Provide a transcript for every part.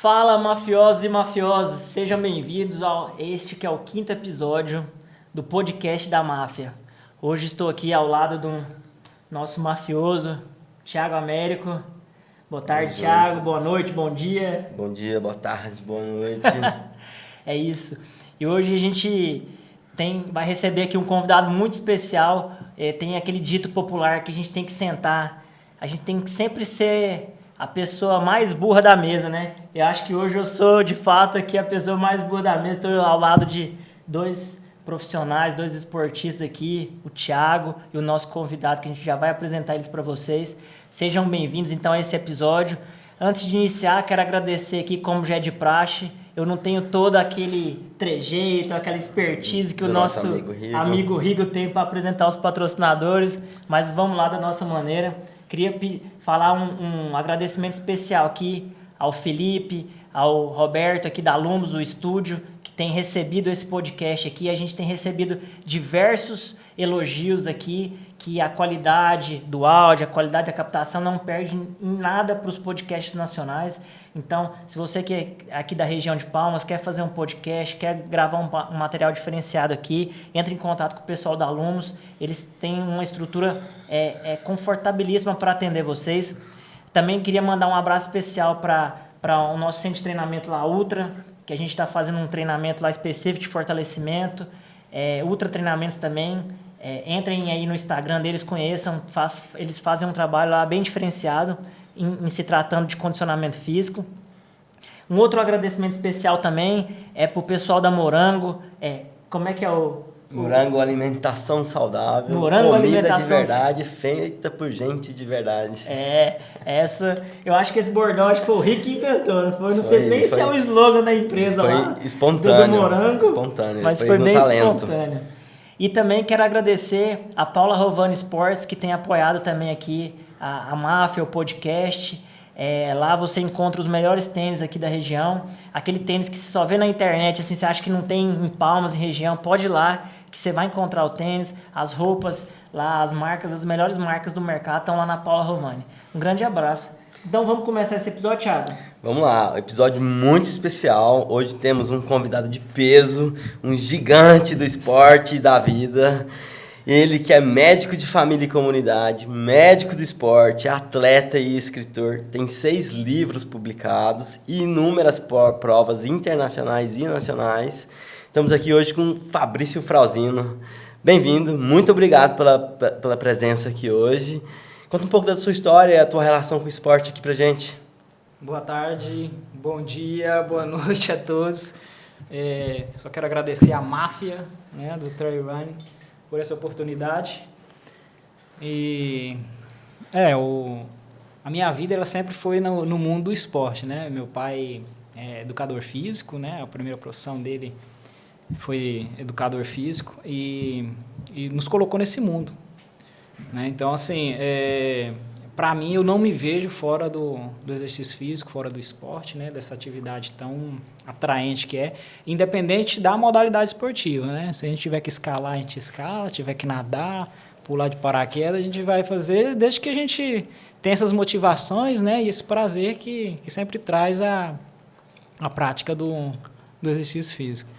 Fala, mafiosos e mafiosas, sejam bem-vindos a este que é o 5º episódio do podcast da máfia. Hoje estou aqui ao lado do nosso mafioso, Thiago Américo. Boa tarde, Thiago. Boa noite, bom dia. Bom dia, boa tarde, boa noite. É isso. E hoje a gente vai receber aqui um convidado muito especial. Tem aquele dito popular que a gente tem que sentar. A gente tem que sempre ser a pessoa mais burra da mesa, né? Eu acho que hoje eu sou, de fato, aqui a pessoa mais burra da mesa. Estou ao lado de dois profissionais, dois esportistas aqui, o Thiago e o nosso convidado, que a gente já vai apresentar eles para vocês. Sejam bem-vindos, então, a esse episódio. Antes de iniciar, quero agradecer aqui, como já é de praxe. Eu não tenho todo aquele trejeito, aquela expertise que o nosso amigo Rigo tem para apresentar os patrocinadores, mas vamos lá da nossa maneira. Queria falar um agradecimento especial aqui ao Felipe, ao Roberto aqui da Lumos, o estúdio, que tem recebido esse podcast aqui. A gente tem recebido diversos elogios aqui, que a qualidade do áudio, a qualidade da captação não perde em nada para os podcasts nacionais. Então, se você que é aqui da região de Palmas, quer fazer um podcast, quer gravar um material diferenciado aqui, entre em contato com o pessoal da Lumos. Eles têm uma estrutura confortabilíssima para atender vocês. Também queria mandar um abraço especial para o nosso centro de treinamento lá, Ultra, que a gente está fazendo um treinamento lá específico de fortalecimento. Ultra Treinamentos também. Entrem aí no Instagram deles, conheçam. Eles fazem um trabalho lá bem diferenciado em se tratando de condicionamento físico. Um outro agradecimento especial também é para o pessoal da Morango. Como é que é o... Morango Alimentação Saudável. Morango comida Alimentação de verdade, feita por gente de verdade. Eu acho que esse bordão acho que foi o Rick que inventou, não foi? Não sei nem se é o slogan da empresa lá. Foi espontâneo. Do Morango, espontâneo, mas foi bem talento. espontâneo. E também quero agradecer a Paula Rovani Sports, que tem apoiado também aqui a Máfia, o podcast. Lá você encontra os melhores tênis aqui da região. Aquele tênis que você só vê na internet, assim, você acha que não tem em Palmas, em região, pode ir lá, que você vai encontrar o tênis, as roupas, lá as marcas, as melhores marcas do mercado estão lá na Paula Rovani. Um grande abraço. Então vamos começar esse episódio, Thiago? Vamos lá, um episódio muito especial. Hoje temos um convidado de peso, um gigante do esporte e da vida. Ele que é médico de família e comunidade, médico do esporte, atleta e escritor, tem 6 livros publicados e inúmeras provas internacionais e nacionais. Estamos aqui hoje com Fabrício Frauzino. Bem-vindo, muito obrigado pela presença aqui hoje. Conta um pouco da sua história e a tua relação com o esporte aqui pra gente. Boa tarde, bom dia, boa noite a todos. Só quero agradecer a máfia, né, do Trail Run por essa oportunidade. E a minha vida ela sempre foi no mundo do esporte, né? Meu pai é educador físico, né? A primeira profissão dele foi educador físico e nos colocou nesse mundo, né? Então, assim, para mim, eu não me vejo fora do exercício físico, fora do esporte, né? Dessa atividade tão atraente que é, independente da modalidade esportiva, né? Se a gente tiver que escalar, a gente escala, tiver que nadar, pular de paraquedas, a gente vai fazer, desde que a gente tenha essas motivações, né? E esse prazer que sempre traz a prática do exercício físico.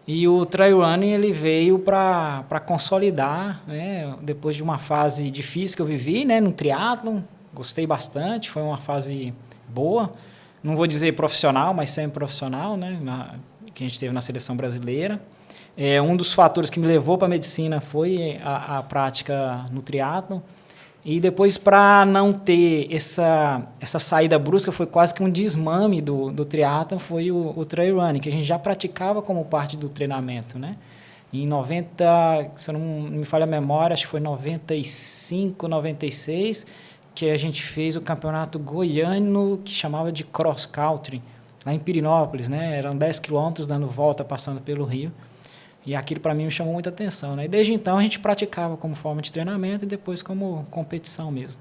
E o trail running ele veio para consolidar, né? Depois de uma fase difícil que eu vivi, né? No triatlon, gostei bastante, foi uma fase boa. Não vou dizer profissional, mas semi-profissional, né? Que a gente teve na seleção brasileira. Um dos fatores que me levou para a medicina foi a prática no triatlon. E depois, para não ter essa saída brusca, foi quase que um desmame do triatlon, foi o trail running, que a gente já praticava como parte do treinamento, né? Em 90, se eu não me falha a memória, acho que foi 95, 96, que a gente fez o campeonato goiano, que chamava de cross country, lá em Pirinópolis, né? Eram 10 quilômetros dando volta, passando pelo rio. E aquilo para mim me chamou muita atenção, né? E desde então a gente praticava como forma de treinamento e depois como competição mesmo.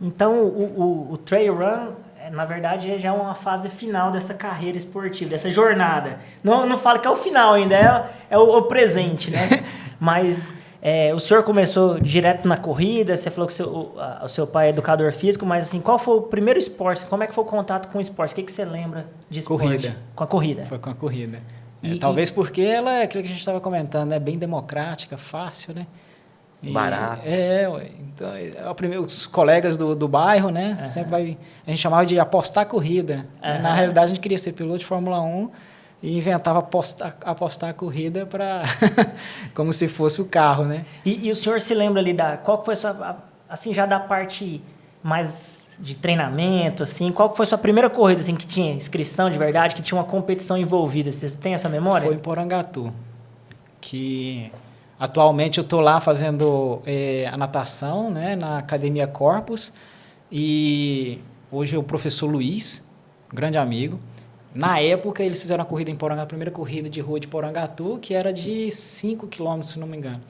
Então o trail run, na verdade, já é uma fase final dessa carreira esportiva, dessa jornada. Não falo que é o final ainda, é o presente, né? Mas o senhor começou direto na corrida, você falou que o seu pai é educador físico, mas assim, qual foi o primeiro esporte? Como é que foi o contato com o esporte? O que você lembra de esporte? Corrida. Com a corrida? Foi com a corrida. E, talvez porque ela é aquilo que a gente estava comentando, né? Bem democrática, fácil, né? Barato. Então, os colegas do bairro, né? Sempre a gente chamava de apostar corrida. Na realidade, a gente queria ser piloto de Fórmula 1 e inventava apostar a corrida para como se fosse o carro, né? E o senhor se lembra ali qual que foi a sua, assim, já da parte mais de treinamento, assim, qual que foi a sua primeira corrida, assim, que tinha inscrição de verdade, que tinha uma competição envolvida? Você tem essa memória? Foi em Porangatu, que atualmente eu estou lá fazendo a natação, né, na Academia Corpus, e hoje é o professor Luiz, grande amigo. Na época, eles fizeram a corrida em Porangatu, a primeira corrida de rua de Porangatu, que era de 5 quilômetros, se não me engano.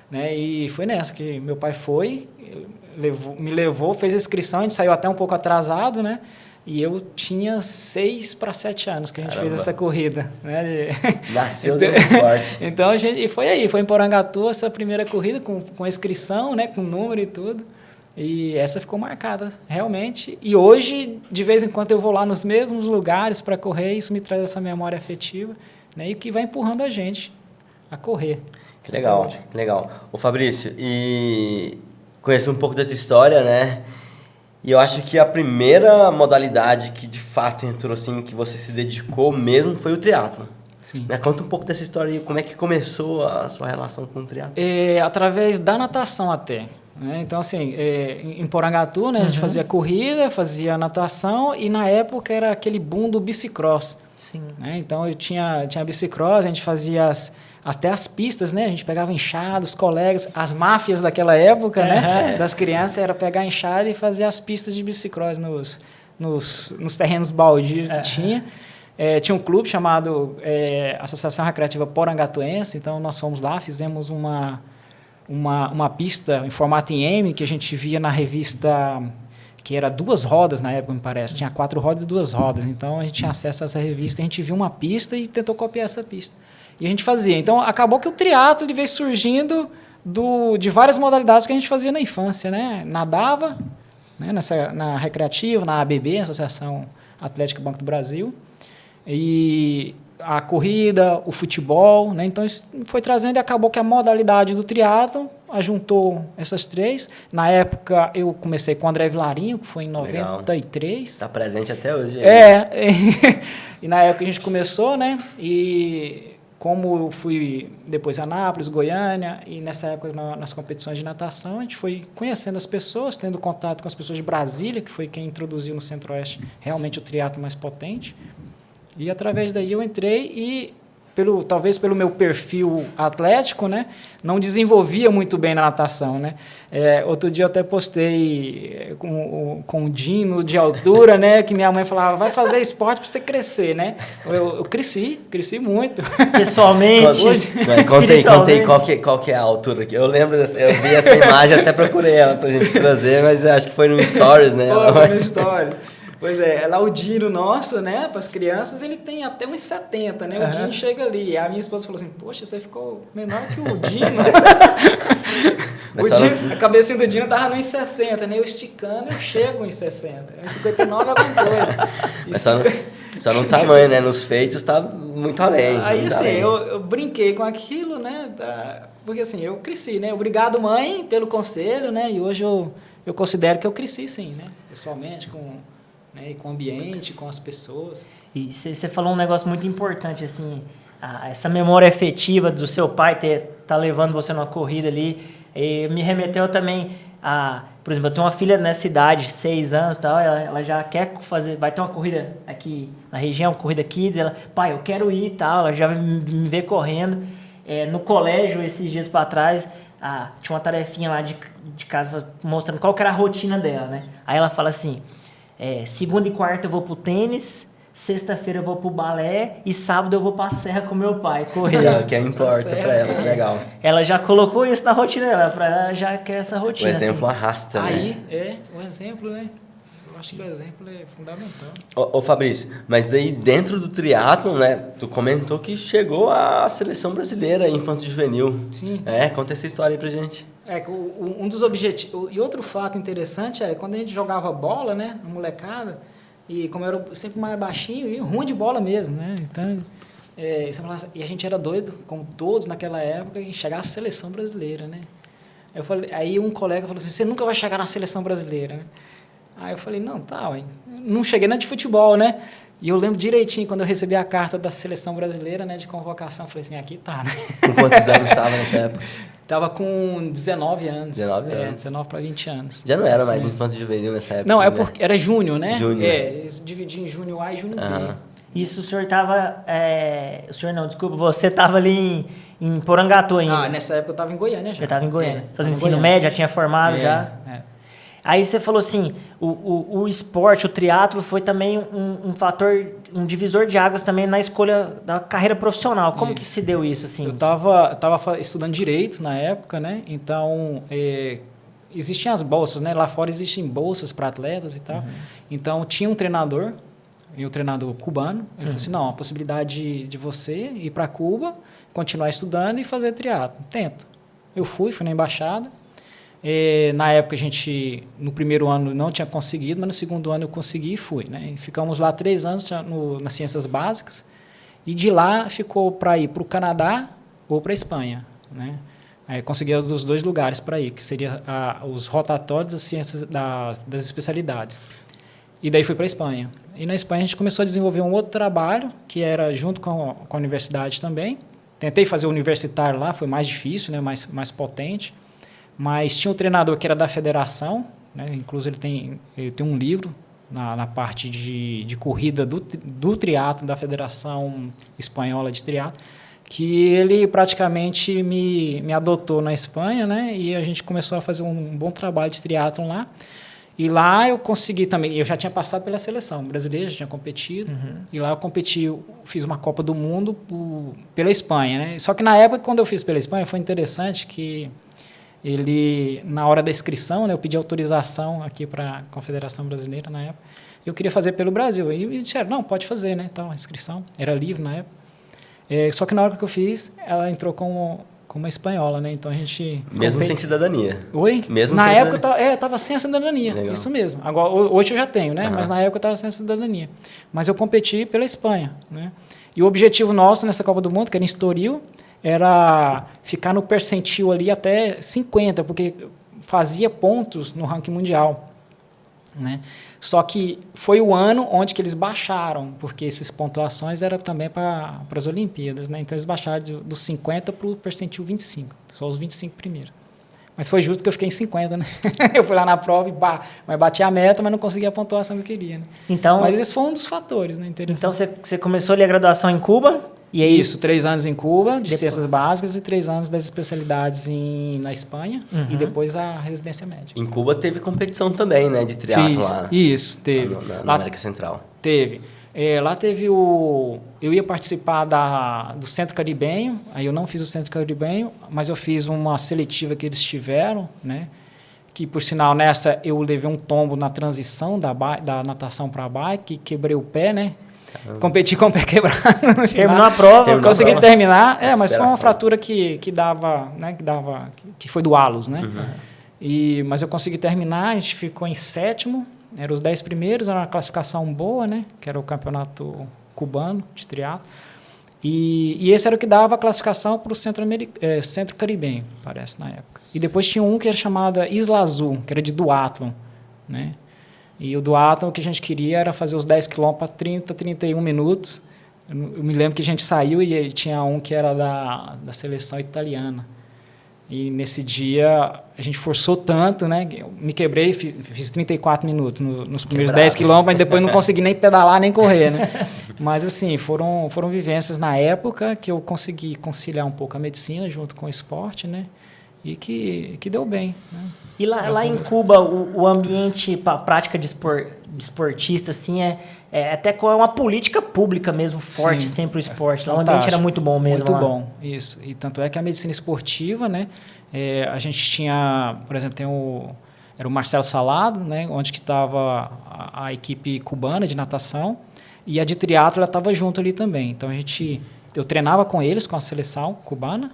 Né? E foi nessa que meu pai foi, me levou, fez a inscrição, a gente saiu até um pouco atrasado, né? E eu tinha 6 para 7 anos que a gente fez essa corrida. Né? Nasceu dentro do esporte. Então, foi em Porangatu essa primeira corrida, com a inscrição, né? Com número e tudo. E essa ficou marcada, realmente. E hoje, de vez em quando, eu vou lá nos mesmos lugares para correr, isso me traz essa memória afetiva, né? E que vai empurrando a gente a correr. Que legal, que legal. Ô Fabrício, conheço um pouco da tua história, né? E eu acho que a primeira modalidade que de fato entrou assim, que você se dedicou mesmo, foi o triatlo. Sim. Né? Conta um pouco dessa história aí, como é que começou a sua relação com o triatlo? Através da natação até. Né? Então, assim, em Porangatu, né, a gente fazia corrida, fazia natação, e na época era aquele boom do bicicross. Sim. Né? Então, eu tinha bicicross, a gente fazia até as pistas, né? A gente pegava enxada, os colegas, as máfias daquela época, né? Das crianças, era pegar enxada e fazer as pistas de bicicross nos terrenos baldios que tinha. Tinha um clube chamado Associação Recreativa Porangatuense, então nós fomos lá, fizemos uma pista em formato em M, que a gente via na revista, que era 2 rodas na época, me parece. Tinha 4 rodas e 2 rodas. Então, a gente tinha acesso a essa revista, a gente viu uma pista e tentou copiar essa pista. E a gente fazia. Então, acabou que o triatlo ele veio surgindo de várias modalidades que a gente fazia na infância, né? Nadava, né? Na recreativa, na ABB, Associação Atlética Banco do Brasil, e a corrida, o futebol, né? Então, isso foi trazendo e acabou que a modalidade do triatlo ajuntou essas 3. Na época, eu comecei com o André Vilarinho, que foi em 93. Está presente até hoje. E na época a gente começou, né? E como eu fui depois a Anápolis, Goiânia, e nessa época nas competições de natação, a gente foi conhecendo as pessoas, tendo contato com as pessoas de Brasília, que foi quem introduziu no Centro-Oeste realmente o triatlo mais potente. E através daí eu entrei e, talvez pelo meu perfil atlético, né, não desenvolvia muito bem na natação, né? Outro dia eu até postei com o Dino de altura, né, que minha mãe falava, vai fazer esporte para você crescer, né? Eu cresci muito. Pessoalmente, Conta aí qual que é a altura aqui. Eu lembro, eu vi essa imagem, até procurei ela para a gente trazer, mas acho que foi no Stories, né? Foi no Stories. Pois lá o Dino nosso, né, para as crianças, ele tem até uns 70, né? O Dino chega ali. E a minha esposa falou assim, poxa, você ficou menor que o Dino. A cabecinha do Dino tava nos 60, né? Eu esticando, eu chego em 60. Em 59 alguma coisa. Mas só no tamanho, né? Nos feitos tá muito além. Aí, assim, eu brinquei com aquilo, né? Porque, assim, eu cresci, né? Obrigado, mãe, pelo conselho, né? E hoje eu considero que eu cresci, sim, né? Pessoalmente, com o ambiente, com as pessoas. E você falou um negócio muito importante, assim, essa memória efetiva do seu pai tá levando você numa corrida ali, me remeteu também por exemplo, eu tenho uma filha nessa idade, 6 anos e tal, ela já quer vai ter uma corrida aqui na região, corrida kids, ela, pai, eu quero ir e tal, ela já me vê correndo. No colégio, esses dias para trás, tinha uma tarefinha lá de casa mostrando qual que era a rotina dela, né? Aí ela fala assim, segunda e quarta eu vou pro tênis, sexta-feira eu vou pro balé e sábado eu vou pra serra com meu pai correr. Que importa pra ela, que legal. Ela já colocou isso na rotina dela, ela já quer essa rotina. O exemplo assim. arrasta, né? Aí, o exemplo, né? acho que o exemplo é fundamental. Ô Fabrício, mas daí dentro do triatlon, né, tu comentou que chegou à seleção brasileira infanto-juvenil. Sim. Conta essa história aí pra gente. Um dos objetivos... E outro fato interessante é quando a gente jogava bola, né, na molecada, e como eu era sempre mais baixinho, e ruim de bola mesmo, né, então... e a gente era doido, como todos naquela época, em chegar à seleção brasileira, né. Aí um colega falou assim, você nunca vai chegar na seleção brasileira, né? Aí eu falei, não, ué, não cheguei na de futebol, né? E eu lembro direitinho, quando eu recebi a carta da seleção brasileira, né, de convocação, eu falei assim, aqui tá, né? Com quantos anos estava nessa época? Tava com 19 anos. 19 anos. 19 para 20 anos. Já não era mais infanto-juvenil nessa época, não, né? porque era júnior, né? Júnior. Eles dividiam em júnior A e júnior B. Isso o senhor estava... o senhor não, desculpa, você estava ali em Porangatu ainda. Nessa época eu estava em Goiânia já. Já estava em Goiânia. Fazendo Goiânia. ensino médio, já tinha formado já. Aí você falou assim, o esporte, o triatlo foi também um fator, um divisor de águas também na escolha da carreira profissional. Como que se deu isso, assim? Eu estava estudando Direito na época, né? Então, existiam as bolsas, né? Lá fora existem bolsas para atletas e tal. Então, tinha um treinador, e o treinador cubano, ele falou assim, não, a possibilidade de você ir para Cuba, continuar estudando e fazer triatlo. Tenta. Eu fui na embaixada. Na época, no primeiro ano não tinha conseguido, mas no segundo ano eu consegui e fui. Né? E ficamos lá 3 anos nas Ciências Básicas, e de lá ficou para ir para o Canadá ou para a Espanha. Né? Aí consegui os 2 lugares para ir, que seria os rotatórios das ciências das especialidades. E daí fui para a Espanha. E na Espanha a gente começou a desenvolver um outro trabalho, que era junto com a universidade também. Tentei fazer o universitário lá, foi mais difícil, né? mais potente. Mas tinha um treinador que era da federação, né? Inclusive ele tem um livro na parte de corrida do triatlo, da Federação Espanhola de Triatlo, que ele praticamente me adotou na Espanha, né? E a gente começou a fazer um bom trabalho de triatlon lá. E lá eu consegui também, eu já tinha passado pela seleção brasileira, já tinha competido, e lá eu competi, fiz uma Copa do Mundo pela Espanha, né? Só que na época, quando eu fiz pela Espanha, foi interessante que na hora da inscrição, né, eu pedi autorização aqui para a Confederação Brasileira na época, eu queria fazer pelo Brasil, e me disseram, não, pode fazer, né? Então, a inscrição era livre na época. Só que na hora que eu fiz, ela entrou como uma espanhola, né? Então a gente... Mesmo sem cidadania. Oi? Mesmo na sem época eu estava sem a cidadania, Legal. isso mesmo. Agora, hoje eu já tenho, né? Mas na época eu estava sem a cidadania. Mas eu competi pela Espanha, né? E o objetivo nosso nessa Copa do Mundo, que era em Estoril, era ficar no percentil ali até 50, porque fazia pontos no ranking mundial, né? Só que foi o ano onde que eles baixaram, porque essas pontuações eram também para as Olimpíadas, né? Então eles baixaram do 50 para o percentil 25, só os 25 primeiros. Mas foi justo que eu fiquei em 50, né? Eu fui lá na prova mas bati a meta, mas não consegui a pontuação que eu queria, né? Então, mas esse foi um dos fatores, né? Então você começou ali a graduação em Cuba? E aí... Isso, 3 anos em Cuba, de ciências básicas, e 3 anos das especialidades na Espanha, e depois a residência médica. Em Cuba teve competição também, né, de triatlo lá. Isso, teve. Na América Central. Teve. Lá teve eu ia participar do Centro Caribenho, aí eu não fiz o Centro Caribenho, mas eu fiz uma seletiva que eles tiveram, né? Que, por sinal, nessa eu levei um tombo na transição da natação para a bike, quebrei o pé, né? Competi com o pé quebrado. Terminou a prova. Consegui terminar. Mas foi uma fratura que dava, né? Que foi do hálus, né? Mas eu consegui terminar, a gente ficou em 7º, eram os 10 primeiros, era uma classificação boa, né? Que era o campeonato cubano de triatlo. E esse era o que dava a classificação para o Centro Caribenho, parece, na época. E depois tinha um que era chamado Isla Azul, que era de duatlon, né? E o duatlon, o que a gente queria era fazer os 10 km para 30, 31 minutos. Eu me lembro que a gente saiu e tinha um que era da seleção italiana. E nesse dia a gente forçou tanto, né? Eu me quebrei, fiz 34 minutos nos primeiros 10 km, mas depois não consegui nem pedalar, nem correr, né? Mas assim, foram vivências na época que eu consegui conciliar um pouco a medicina junto com o esporte, né? E que deu bem, né? E lá em Cuba, o ambiente para a prática de esportista, assim, até com uma política pública mesmo forte, sempre o esporte. Lá o ambiente era muito bom mesmo. Muito bom, isso. E tanto é que a medicina esportiva, né? A gente tinha, por exemplo, era o Marcelo Salado, né, onde que estava a equipe cubana de natação, e a de triatlo ela estava junto ali também. Então eu treinava com eles, com a seleção cubana,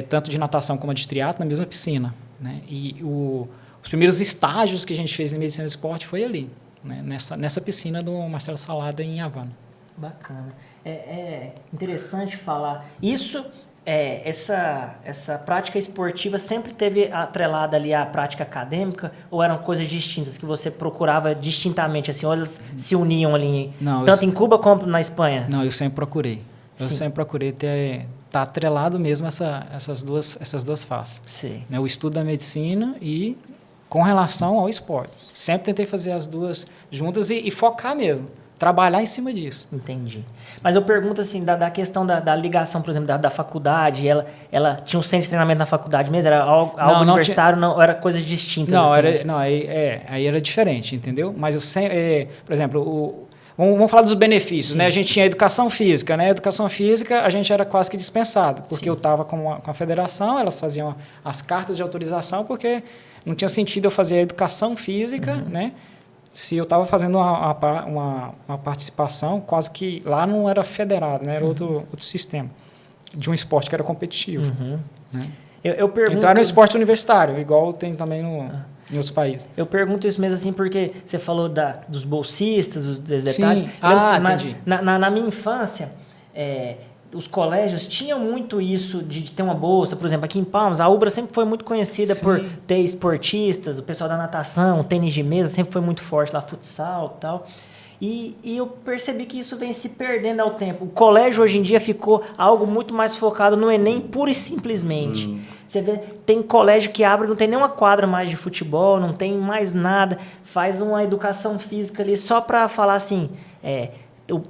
tanto de natação como de triatlo, na mesma piscina, né? E os primeiros estágios que a gente fez em medicina do esporte foi ali, né, nessa piscina do Marcelo Salada em Havana. Bacana. É interessante falar. Isso, essa prática esportiva sempre teve atrelada ali à prática acadêmica ou eram coisas distintas que você procurava distintamente, assim, ou elas se uniam ali, Não, tanto em Cuba como na Espanha? Não, eu sempre procurei. Eu Sim. sempre procurei tá atrelado mesmo essas duas faces. Sim. Né, o estudo da medicina e com relação ao esporte. Sempre tentei fazer as duas juntas e focar mesmo. Trabalhar em cima disso. Entendi. Mas eu pergunto assim, da questão da ligação, por exemplo, da faculdade, ela tinha um centro de treinamento na faculdade mesmo? Era algo universitário, não, ou era coisas distintas? Não, assim? aí era diferente, entendeu? Mas eu sempre, por exemplo, vamos falar dos benefícios, né? A gente tinha educação física, né? Educação física a gente era quase que dispensado, porque Sim. eu estava com a federação, elas faziam as cartas de autorização, porque não tinha sentido eu fazer a educação física, né? Se eu estava fazendo uma participação, quase que lá não era federado, né? Era outro sistema de um esporte que era competitivo. Né? Eu pergunto... Então era um esporte universitário, igual tem também em outros países. Eu pergunto isso mesmo assim porque você falou dos bolsistas, dos detalhes. Sim. Mas Entendi. na minha infância, os colégios tinham muito isso de ter uma bolsa. Por exemplo, aqui em Palmas, a Ubra sempre foi muito conhecida por ter esportistas, o pessoal da natação, o tênis de mesa sempre foi muito forte lá, futsal e tal. E eu percebi que isso vem se perdendo ao tempo. O colégio hoje em dia ficou algo muito mais focado no Enem, pura e simplesmente. Você vê, tem colégio que abre, não tem nenhuma quadra mais de futebol, não tem mais nada, faz uma educação física ali só para falar assim,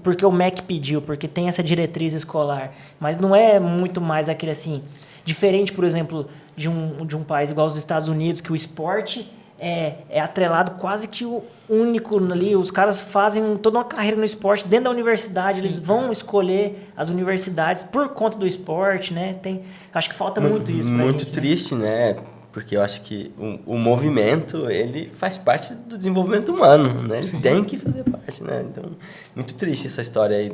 porque o MEC pediu, porque tem essa diretriz escolar. Mas não é muito mais aquele assim, diferente, por exemplo, de um país igual os Estados Unidos, que o esporte é atrelado quase que o único ali. Os caras fazem toda uma carreira no esporte dentro da universidade. Sim, eles vão escolher as universidades por conta do esporte, né? Acho que falta muito isso pra muito gente, triste, né? Porque eu acho que o movimento, ele faz parte do desenvolvimento humano, né? Ele tem que fazer parte, né? Então, muito triste essa história aí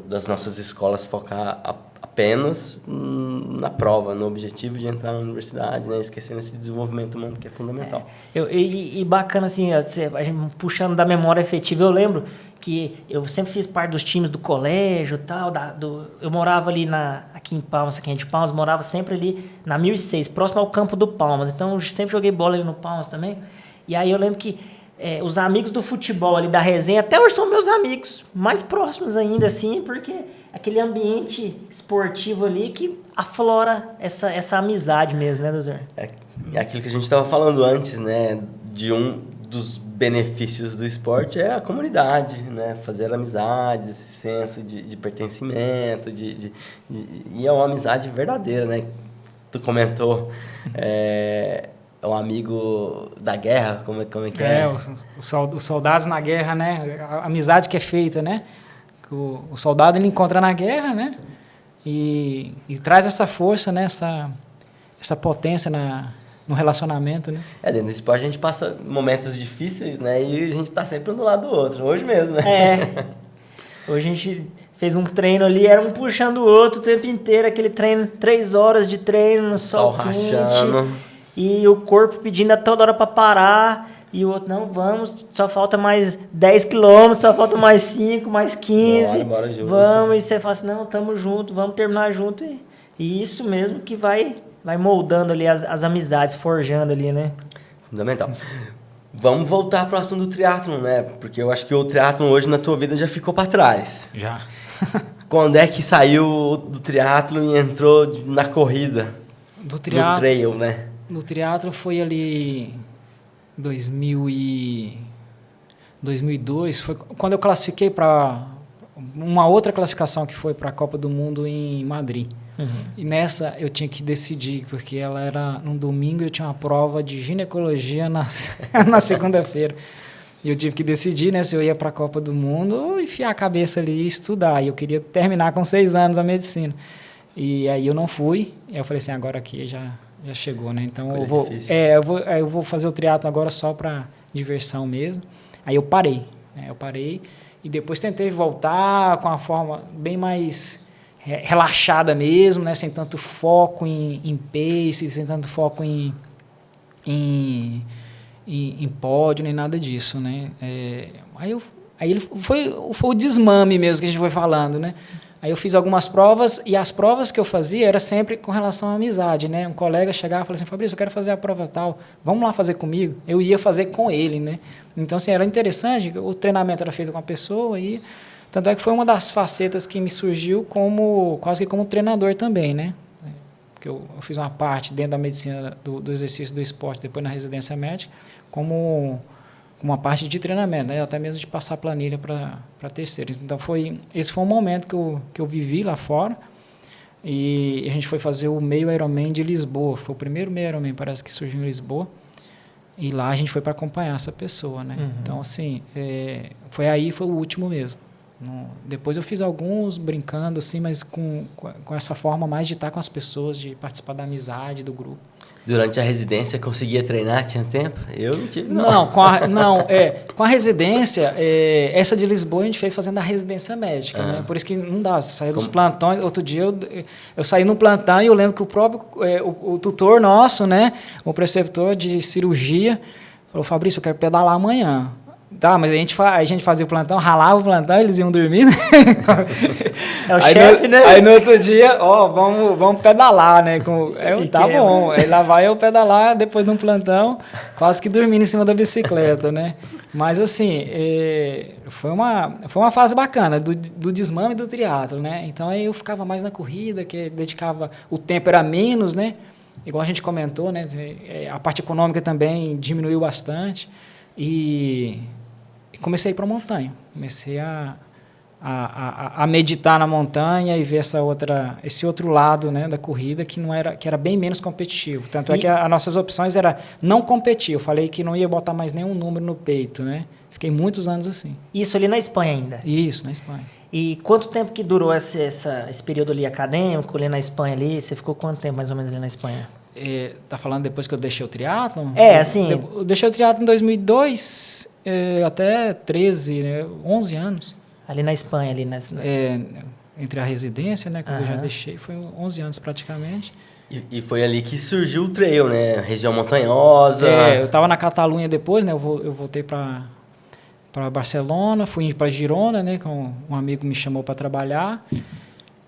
das nossas escolas focar apenas na prova, no objetivo de entrar na universidade, né? Esquecendo esse desenvolvimento humano que é fundamental. E bacana, assim, a gente puxando da memória efetiva, eu lembro que eu sempre fiz parte dos times do colégio e tal, eu morava ali aqui em Palmas, aqui de Palmas, morava sempre ali na 1006, próximo ao campo do Palmas, então eu sempre joguei bola ali no Palmas também, e aí eu lembro que os amigos do futebol ali da resenha, até hoje são meus amigos, mais próximos ainda, assim, porque aquele ambiente esportivo ali que aflora essa amizade mesmo, né, doutor? É aquilo que a gente estava falando antes, né? De um dos benefícios do esporte é a comunidade, né? Fazer amizades, esse senso de pertencimento, e é uma amizade verdadeira, né? Tu comentou... um amigo da guerra, como é que é? Os soldados na guerra, né? A amizade que é feita, né? O soldado ele encontra na guerra, né? E traz essa força, né? Essa potência no relacionamento, né? Dentro do esporte a gente passa momentos difíceis, né? E a gente tá sempre um do lado do outro, hoje mesmo, né? Hoje a gente fez um treino ali, era um puxando o outro o tempo inteiro, aquele treino, 3 horas de treino no sol quente. Rachando. E o corpo pedindo a toda hora para parar, e o outro, não, vamos, só falta mais 10 quilômetros, só falta mais 5, mais 15. Bora junto. Vamos, e você fala assim, não, tamo junto, vamos terminar junto. E isso mesmo que vai moldando ali as amizades, forjando ali, né? Fundamental. Vamos voltar para o assunto do triatlon, né? Porque eu acho que o triatlon hoje na tua vida já ficou para trás. Já. Quando é que saiu do triatlon e entrou na corrida? Do trail, né? No triatlo foi ali 2002, foi quando eu classifiquei para uma outra classificação que foi para a Copa do Mundo em Madrid. Uhum. E nessa eu tinha que decidir, porque ela era num domingo e eu tinha uma prova de ginecologia na segunda-feira. E eu tive que decidir, né, se eu ia para a Copa do Mundo ou enfiar a cabeça ali e estudar. E eu queria terminar com 6 anos a medicina. E aí eu não fui. E eu falei assim, agora aqui já chegou, né? Então Escolha difícil. eu vou fazer o triatlo agora só para diversão mesmo. Aí eu parei, né? Eu parei e depois tentei voltar com uma forma bem mais relaxada mesmo, né? Sem tanto foco em pace, sem tanto foco em pódio, nem nada disso, né? Aí ele foi o desmame mesmo que a gente foi falando, né? Aí eu fiz algumas provas, e as provas que eu fazia era sempre com relação à amizade, né? Um colega chegava e falava assim, Fabrício, eu quero fazer a prova tal, vamos lá fazer comigo? Eu ia fazer com ele, né? Então, assim, era interessante, o treinamento era feito com a pessoa, e tanto é que foi uma das facetas que me surgiu quase que como treinador também, né? Porque eu fiz uma parte dentro da medicina do exercício do esporte, depois na residência médica, como uma parte de treinamento, né? Até mesmo de passar planilha para terceiros. Então, esse foi um momento que eu vivi lá fora, e a gente foi fazer o meio Ironman de Lisboa. Foi o primeiro meio Ironman, parece que surgiu em Lisboa, e lá a gente foi para acompanhar essa pessoa, né? Uhum. Então, assim, foi o último mesmo. Depois eu fiz alguns brincando, assim, mas com essa forma mais de estar com as pessoas, de participar da amizade, do grupo. Durante a residência, conseguia treinar? Tinha tempo? Eu não tive, não. Com a residência, essa de Lisboa a gente fez fazendo a residência médica, né? Por isso que não dá, você saiu dos plantões. Outro dia eu saí num plantão e eu lembro que o próprio o tutor nosso, né, o preceptor de cirurgia, falou, Fabrício, eu quero pedalar amanhã. Tá, mas a gente fazia o plantão, ralava o plantão, eles iam dormir, né? É o chefe, né? Aí no outro dia, vamos pedalar, né? Tá bom. Aí lá vai eu pedalar depois de um plantão, quase que dormindo em cima da bicicleta, né? Mas assim, foi uma fase bacana do desmame do triatlo, né? Então aí eu ficava mais na corrida, que dedicava, o tempo era menos, né? Igual a gente comentou, né? A parte econômica também diminuiu bastante. E comecei a ir para a montanha, comecei a meditar na montanha e ver esse outro lado, né, da corrida que era bem menos competitivo. Tanto é que as nossas opções era não competir. Eu falei que não ia botar mais nenhum número no peito, né? Fiquei muitos anos assim. Isso ali na Espanha ainda? Isso, na Espanha. E quanto tempo que durou esse período ali acadêmico, ali na Espanha ali? Você ficou quanto tempo mais ou menos ali na Espanha? Tá falando depois que eu deixei o triatlon? Assim... Eu deixei o triatlon em 2002, até 13, né, 11 anos. Ali na Espanha, ali entre a residência, né, quando eu já deixei, foi 11 anos praticamente. E foi ali que surgiu o trail, né? Região montanhosa. Eu estava na Catalunha depois, né? Eu voltei para Barcelona, fui para Girona, né? Com um amigo me chamou para trabalhar.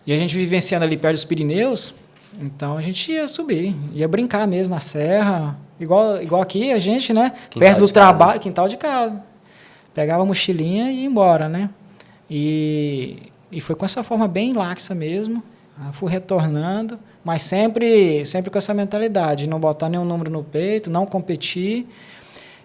E a gente vivenciando ali perto dos Pirineus. Então a gente ia subir, ia brincar mesmo na serra, igual aqui a gente, né? Perto do trabalho, quintal de casa. Pegava a mochilinha e ia embora, né? E foi com essa forma bem laxa mesmo. Fui retornando, mas sempre com essa mentalidade, não botar nenhum número no peito, não competir.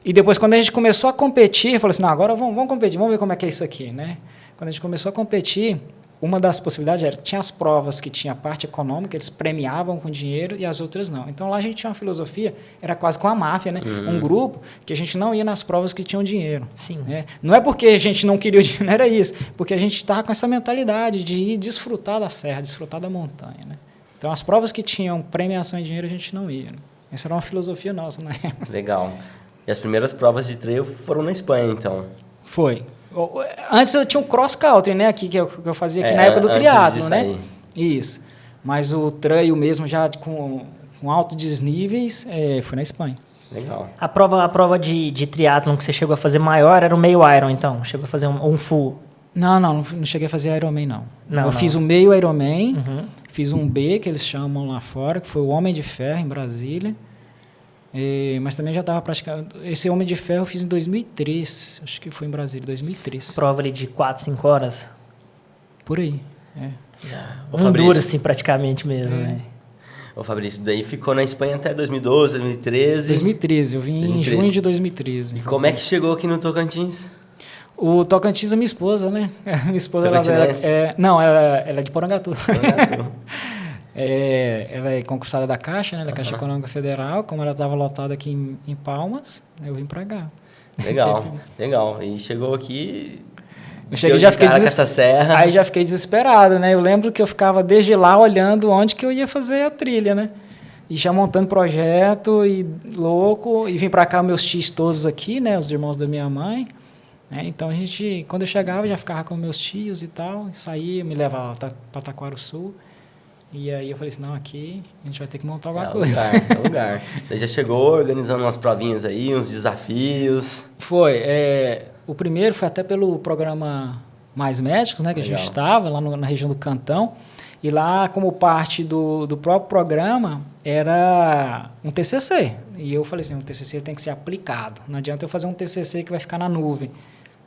E depois, quando a gente começou a competir, eu falei assim, não, agora vamos competir, vamos ver como é que é isso aqui, né? Quando a gente começou a competir, uma das possibilidades tinha as provas que tinha a parte econômica, eles premiavam com dinheiro e as outras não. Então lá a gente tinha uma filosofia, era quase com a máfia, né? Um grupo que a gente não ia nas provas que tinham dinheiro. Sim. Né? Não é porque a gente não queria o dinheiro, não era isso, porque a gente estava com essa mentalidade de ir desfrutar da serra, desfrutar da montanha, né? Então as provas que tinham premiação em dinheiro a gente não ia. Né? Essa era uma filosofia nossa na época. Legal. E as primeiras provas de trail foram na Espanha, então? Foi. Antes eu tinha um cross-country, né, aqui, que eu fazia aqui na época do triatlo, né? Isso. Mas o trail mesmo, já com altos desníveis, foi na Espanha. Legal. A prova de triatlon que você chegou a fazer maior era o meio Iron, então? Chegou a fazer um full? Não cheguei a fazer Ironman, não. Eu fiz o meio Ironman, fiz um B, que eles chamam lá fora, que foi o Homem de Ferro, em Brasília. Mas também já estava praticando. Esse Homem de Ferro eu fiz em 2003. Acho que foi em Brasília, 2003. Prova ali de 4, 5 horas? Por aí. Dura, assim, praticamente mesmo, né? Ô, Fabrício, daí ficou na Espanha até 2012, 2013? 2013, eu vim em junho de 2013. E como é que chegou aqui no Tocantins? O Tocantins é minha esposa, né? Minha esposa, ela é de Porangatu. Ela é concursada da Caixa, né? Da Caixa Econômica Federal. Como ela estava lotada aqui em Palmas, eu vim para cá. Legal. E chegou aqui... Eu cheguei, já fiquei Aí já fiquei desesperado, né? Eu lembro que eu ficava desde lá olhando onde que eu ia fazer a trilha, né? E já montando projeto e louco. E vim para cá meus tios todos aqui, né? Os irmãos da minha mãe. Né? Então, quando eu chegava, já ficava com meus tios e tal. Saía, me levava para Taquarussu. E aí eu falei assim, não, aqui a gente vai ter que montar alguma coisa. É o lugar. Daí já chegou organizando umas provinhas aí, uns desafios. Foi. O primeiro foi até pelo programa Mais Médicos, né? Que Legal. a gente estava lá na região do Cantão. E lá, como parte do próprio programa, era um TCC. E eu falei assim, o TCC tem que ser aplicado. Não adianta eu fazer um TCC que vai ficar na nuvem.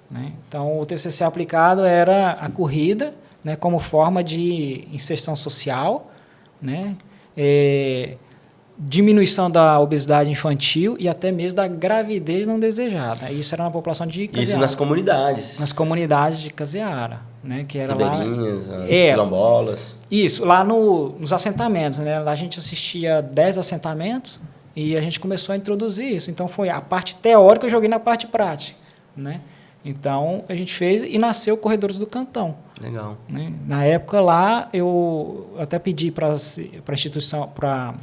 Né? Então, o TCC aplicado era a corrida, né, como forma de inserção social, né, diminuição da obesidade infantil e até mesmo da gravidez não desejada. Isso era na população de Caseara. Isso nas comunidades. Nas comunidades de Caseara, né, que era Ribeirinhas, lá... as quilombolas. Isso, lá nos assentamentos, né, lá a gente assistia 10 assentamentos e a gente começou a introduzir isso. Então, foi a parte teórica, eu joguei na parte prática, né. Então, a gente fez e nasceu o Corredores do Cantão. Legal. Né? Na época lá, eu até pedi para a instituição, para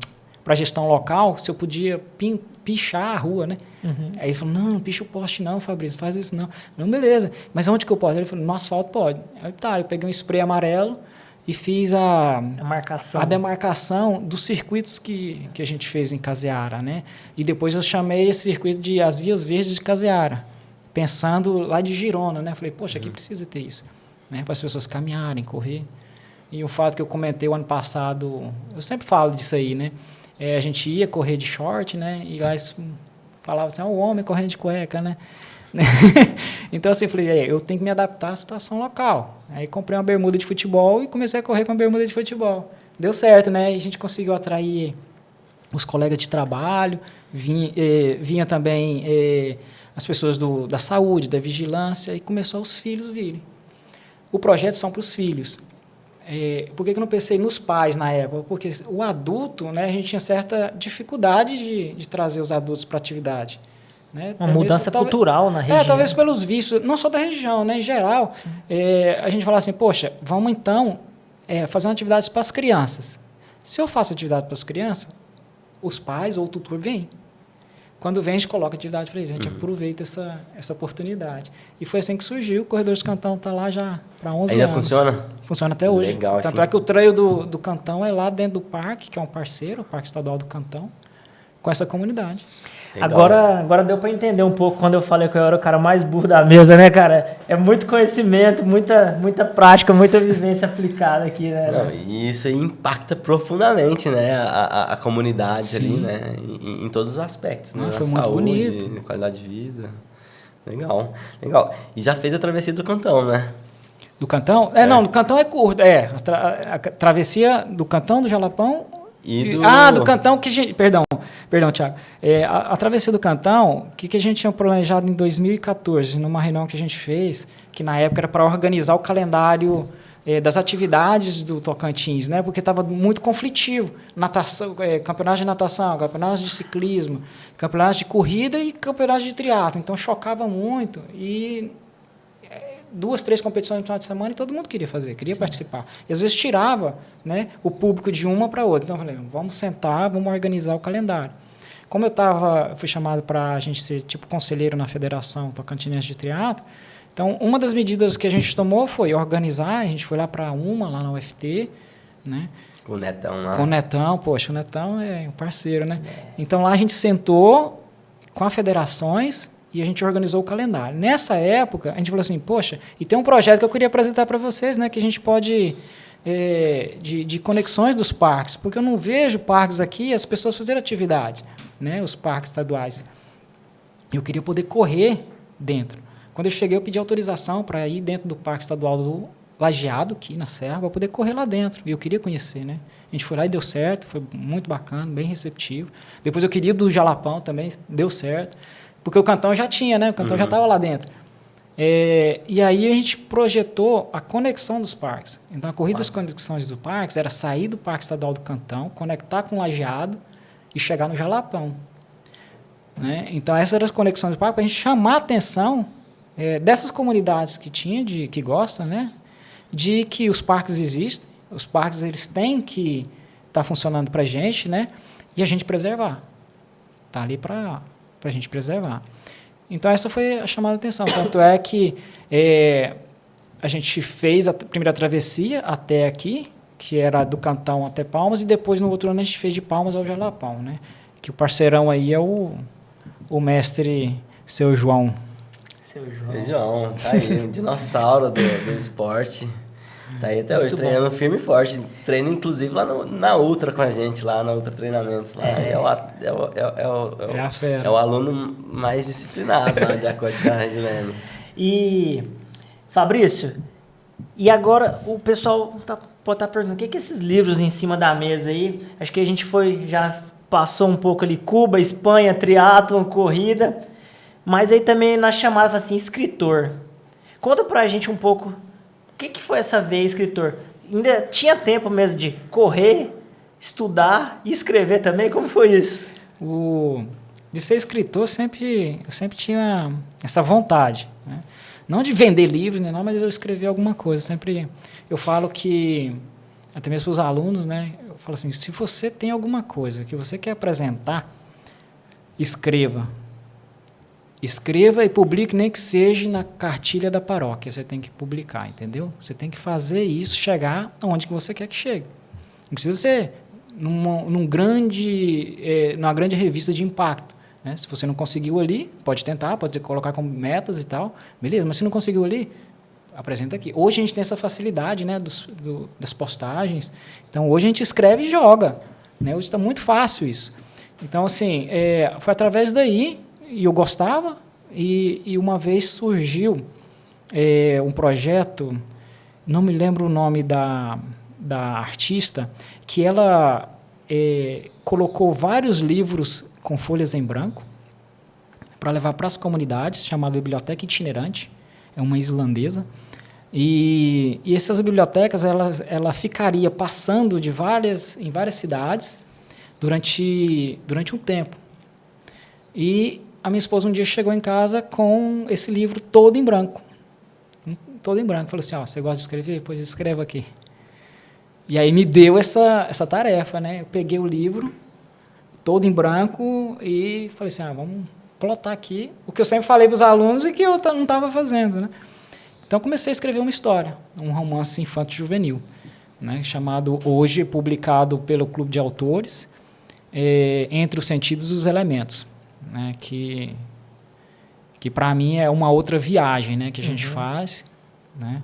a gestão local, se eu podia pichar a rua, né? Uhum. Aí eles falaram, não picha o poste não, Fabrício, faz isso não. Não, beleza. Mas onde que eu posso? Ele falou, no asfalto pode. Aí eu peguei um spray amarelo e fiz a demarcação dos circuitos que a gente fez em Caseara, né? E depois eu chamei esse circuito de as Vias Verdes de Caseara, pensando lá de Girona, né? Falei, poxa, aqui precisa ter isso, né? Para as pessoas caminharem, correr. E o fato que eu comentei o ano passado, eu sempre falo disso aí, né? A gente ia correr de short, né? E lá falava assim, o homem correndo de cueca, né? Então, assim, eu falei, eu tenho que me adaptar à situação local. Aí comprei uma bermuda de futebol e comecei a correr com a bermuda de futebol. Deu certo, né? E a gente conseguiu atrair os colegas de trabalho, vinha também as pessoas da saúde, da vigilância, e começou os filhos virem. O projeto são para os filhos. Por que eu não pensei nos pais na época? Porque o adulto, né, a gente tinha certa dificuldade de trazer os adultos para a atividade. Né? Uma mudança cultural na região. Talvez pelos vícios, não só da região, né, em geral. A gente fala assim, poxa, vamos então fazer uma atividade para as crianças. Se eu faço atividade para as crianças, os pais ou o tutor vêm. Quando vem, a gente coloca atividade para eles, a gente aproveita essa oportunidade. E foi assim que surgiu, o Corredores do Cantão está lá já para 11 anos. Ainda funciona? Funciona até hoje. Legal, Tanto é que o trail do Cantão é lá dentro do parque, que é um parceiro, o Parque Estadual do Cantão, com essa comunidade. Agora deu para entender um pouco quando eu falei que eu era o cara mais burro da mesa, né, cara? É muito conhecimento, muita prática, muita vivência aplicada aqui, né? Não, e isso aí impacta profundamente, né, a comunidade. Sim. Ali, né, em todos os aspectos, né? Foi muito saúde, bonito. Qualidade de vida. Legal. E já fez a travessia do Cantão, né? Do Cantão? Não, do Cantão é curto. A travessia do Cantão, do Jalapão... do Cantão, que gente... Perdão, Thiago. A travessia do Cantão, que a gente tinha planejado em 2014, numa reunião que a gente fez, que na época era para organizar o calendário das atividades do Tocantins, né? Porque estava muito conflitivo. Natação, campeonato de natação, campeonato de ciclismo, campeonato de corrida e campeonato de triatlo. Então, chocava muito e... 2, 3 competições no final de semana e todo mundo queria fazer, queria Sim. participar. E às vezes tirava, né, o público de uma para outra. Então eu falei, vamos sentar, vamos organizar o calendário. Como fui chamado para a gente ser tipo conselheiro na Federação Tocantinense de Triatlo, então uma das medidas que a gente tomou foi organizar, a gente foi lá lá na UFT, né? Com o Netão lá. Com o Netão, poxa, o Netão é um parceiro, né? Então lá a gente sentou com as federações e a gente organizou o calendário. Nessa época, a gente falou assim, poxa, e tem um projeto que eu queria apresentar para vocês, né, que a gente pode, de conexões dos parques, porque eu não vejo parques aqui, as pessoas fazerem atividade, né, os parques estaduais. Eu queria poder correr dentro. Quando eu cheguei, eu pedi autorização para ir dentro do Parque Estadual do Lajeado, aqui na Serra, para poder correr lá dentro. E eu queria conhecer, né? A gente foi lá e deu certo, foi muito bacana, bem receptivo. Depois eu queria do Jalapão também, deu certo. Porque o Cantão já tinha, né? O Cantão já estava lá dentro. E aí a gente projetou a conexão dos parques. Então, a corrida das conexões dos parques era sair do Parque Estadual do Cantão, conectar com o Lajeado e chegar no Jalapão. Né? Então, essas eram as conexões dos parques para a gente chamar a atenção dessas comunidades que gostam, né? De que os parques existem, os parques eles têm que estar funcionando para a gente, né? e a gente preservar. Está ali para a gente preservar. Então, essa foi a chamada de atenção. Tanto é que a gente fez a primeira travessia até aqui, que era do Cantão até Palmas, e depois, no outro ano, a gente fez de Palmas ao Jalapão, né? Que o parceirão aí é o mestre Seu João. Seu João, tá aí, um dinossauro do esporte. Tá aí até hoje, treinando firme e forte. Treina, inclusive, lá na Ultra com a gente, lá na Ultra Treinamentos. Lá. É o aluno mais disciplinado, lá, de acordo com a Regilene. E, Fabrício, e agora o pessoal pode estar perguntando, o que é esses livros em cima da mesa aí? Acho que a gente já passou um pouco ali, Cuba, Espanha, triatlon, corrida, mas aí também na chamada, assim, escritor. Conta pra gente um pouco, o que foi essa veia escritor? Ainda tinha tempo mesmo de correr, estudar e escrever também? Como foi isso? De ser escritor, eu sempre tinha essa vontade, né? Não de vender livros, né, não, mas eu escrever alguma coisa. Eu falo que, até mesmo para os alunos, né, eu falo assim, se você tem alguma coisa que você quer apresentar, escreva. Escreva e publique, nem que seja na cartilha da paróquia, você tem que publicar, entendeu? Você tem que fazer isso chegar aonde que você quer que chegue. Não precisa ser numa grande revista de impacto, né? Se você não conseguiu ali, pode tentar, pode colocar como metas e tal, beleza, mas se não conseguiu ali, apresenta aqui. Hoje a gente tem essa facilidade, né, das postagens, então hoje a gente escreve e joga, né? Hoje está muito fácil isso. Então, assim, foi através daí, e eu gostava, e uma vez surgiu um projeto, não me lembro o nome da artista, que ela colocou vários livros com folhas em branco para levar para as comunidades, chamada Biblioteca Itinerante, é uma islandesa, e essas bibliotecas ela ficaria passando em várias cidades durante um tempo. E a minha esposa um dia chegou em casa com esse livro todo em branco. Todo em branco. Falou assim, você gosta de escrever? Pois escreva aqui. E aí me deu essa tarefa, né? Eu peguei o livro, todo em branco, e falei assim, vamos plotar aqui o que eu sempre falei para os alunos e que eu não estava fazendo, né? Então, comecei a escrever uma história, um romance infanto-juvenil, né? Chamado, hoje, publicado pelo Clube de Autores, Entre os Sentidos e os Elementos, né? Que para mim é uma outra viagem, né? Que a gente faz, né?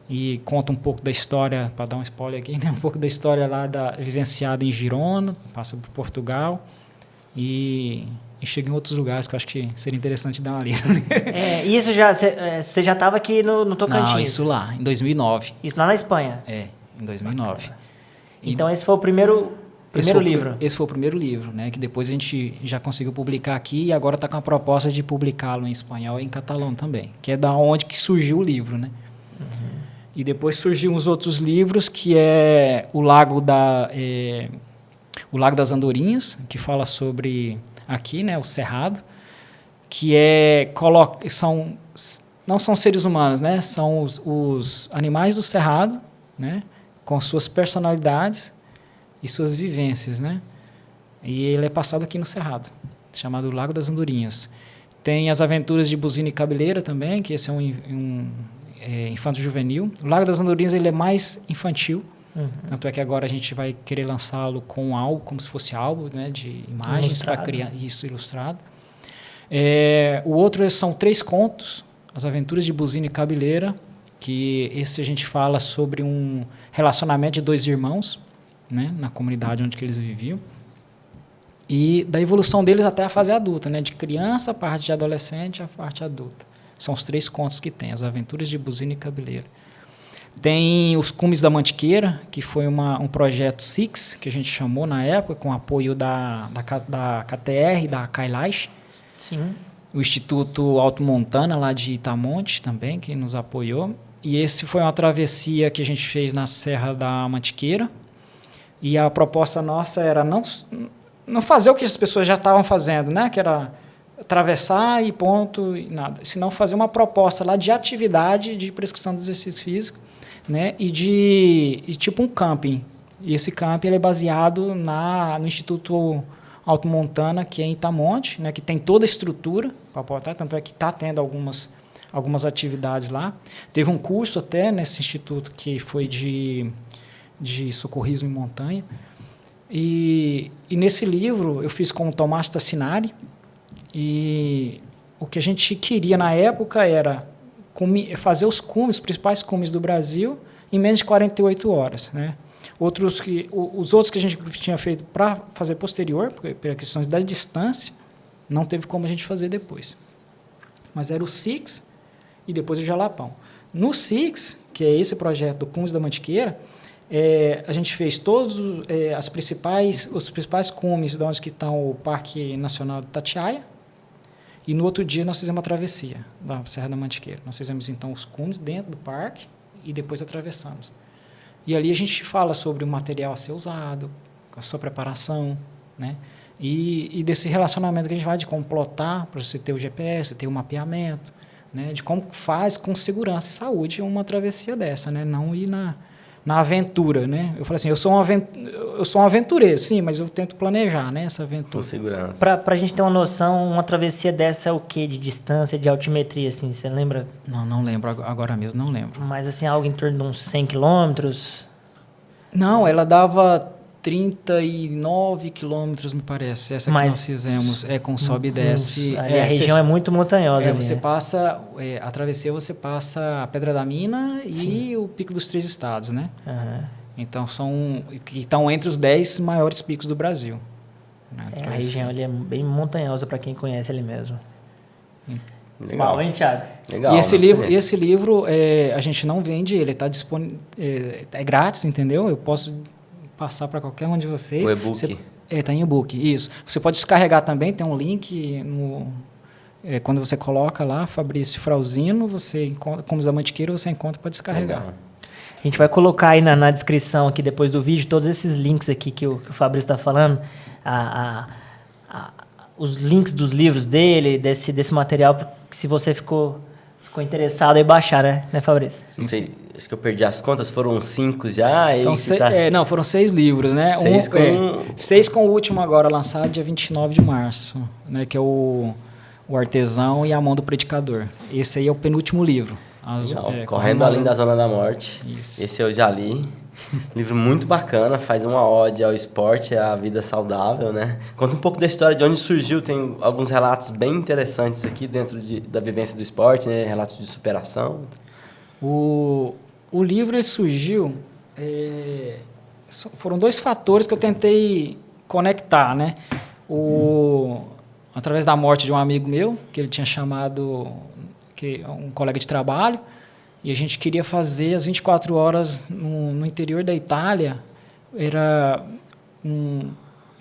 E conta um pouco da história, para dar um spoiler aqui, né? Um pouco da história lá vivenciada em Girona, passa por Portugal e chega em outros lugares que eu acho que seria interessante dar uma lida. Isso você já estava aqui no Tocantins? Não, isso lá, em 2009. Isso lá na Espanha? Em 2009. Então esse foi o primeiro livro? Esse foi o primeiro livro, né? Que depois a gente já conseguiu publicar aqui e agora está com a proposta de publicá-lo em espanhol e em catalão também, que é da onde que surgiu o livro, né? E depois surgiu uns outros livros, que é o Lago das Andorinhas, que fala sobre aqui, né, o Cerrado, que não são seres humanos, né? São os animais do Cerrado, né? Com suas personalidades e suas vivências, né? E ele é passado aqui no Cerrado, chamado Lago das Andorinhas. Tem as Aventuras de Buzina e Cabeleira também, que esse é um infanto-juvenil. O Lago das Andorinhas ele é mais infantil, tanto é que agora a gente vai querer lançá-lo com algo, como se fosse álbum, né, de imagens para criar isso ilustrado. O outro são 3 contos, As Aventuras de Buzina e Cabeleira, que esse a gente fala sobre um relacionamento de 2 irmãos, né, na comunidade onde que eles viviam, e da evolução deles até a fase adulta, né, de criança, a parte de adolescente, a parte adulta. São os 3 contos que tem, As Aventuras de Buzina e Cabeleira. Tem Os Cumes da Mantiqueira, que foi um projeto SIX, que a gente chamou na época, com apoio da KTR, da Kailash. Sim. O Instituto Alto Montana, lá de Itamonte, também, que nos apoiou. E esse foi uma travessia que a gente fez na Serra da Mantiqueira. E a proposta nossa era não fazer o que as pessoas já estavam fazendo, né? Que era atravessar e ponto, e nada. Senão fazer uma proposta lá de atividade de prescrição de exercício físico, né? E tipo um camping. E esse camping ele é baseado no Instituto Alto Montana, que é em Itamonte, né, que tem toda a estrutura para botar, tanto é que está tendo algumas atividades lá. Teve um curso até nesse instituto que foi de socorrismo em montanha. E nesse livro eu fiz com o Tomás Tassinari, e o que a gente queria na época era fazer os principais cumes do Brasil em menos de 48 horas, né? Os outros que a gente tinha feito para fazer posterior, por questões da distância, não teve como a gente fazer depois. Mas era o Six e depois o Jalapão. No Six, que é esse projeto do Cumes da Mantiqueira, a gente fez todos os principais cumes de onde que está o Parque Nacional de Itatiaia, e no outro dia nós fizemos a travessia da Serra da Mantiqueira. Nós fizemos então os cumes dentro do parque e depois atravessamos. E ali a gente fala sobre o material a ser usado, a sua preparação, né? E desse relacionamento que a gente vai de como plotar para você ter o GPS, ter o mapeamento, né? De como faz com segurança e saúde uma travessia dessa, né? Não ir na aventura, né? Eu falei assim, eu sou um aventureiro, sim, mas eu tento planejar, né, essa aventura. Com segurança. Pra gente ter uma noção, uma travessia dessa é o quê? De distância, de altimetria, assim, você lembra? Não lembro, agora mesmo não lembro. Mas, assim, algo em torno de uns 100 quilômetros? Não, ela dava 39 quilômetros, me parece, essa que nós fizemos, com sobe e desce. A região é muito montanhosa. Ali, você né? passa, a travessia você passa a Pedra da Mina e o Pico dos Três Estados, né? Uhum. Então, estão entre os 10 maiores picos do Brasil. Né? A região ali é bem montanhosa para quem conhece ali mesmo. Legal. Bom, hein, Thiago? Legal. E esse livro a gente não vende, ele está disponível, é grátis, entendeu? Eu posso passar para qualquer um de vocês. O e-book. Está em e-book, isso. Você pode descarregar também, tem um link quando você coloca lá, Fabrício Frauzino, você encontra, Cumes da Mantiqueira, você encontra para descarregar. Legal. A gente vai colocar aí na descrição aqui depois do vídeo todos esses links aqui que o Fabrício está falando, os links dos livros dele, desse material, que se você ficou interessado aí baixar, né Fabrício? Não sei, acho que eu perdi as contas, foram 5 já. Não, foram 6 livros, né? 6 com o último agora, lançado dia 29 de março, né? Que é o Artesão e a Mão do Predicador. Esse aí é o penúltimo livro. Correndo Além da Zona da Morte. Isso. Esse eu já li. Livro muito bacana, faz uma ode ao esporte, à vida saudável, né? Conta um pouco da história, de onde surgiu, tem alguns relatos bem interessantes aqui dentro da vivência do esporte, né? Relatos de superação. O livro ele surgiu, foram 2 fatores que eu tentei conectar, né? Através da morte de um amigo meu, que ele tinha chamado um colega de trabalho, e a gente queria fazer as 24 horas no interior da Itália, era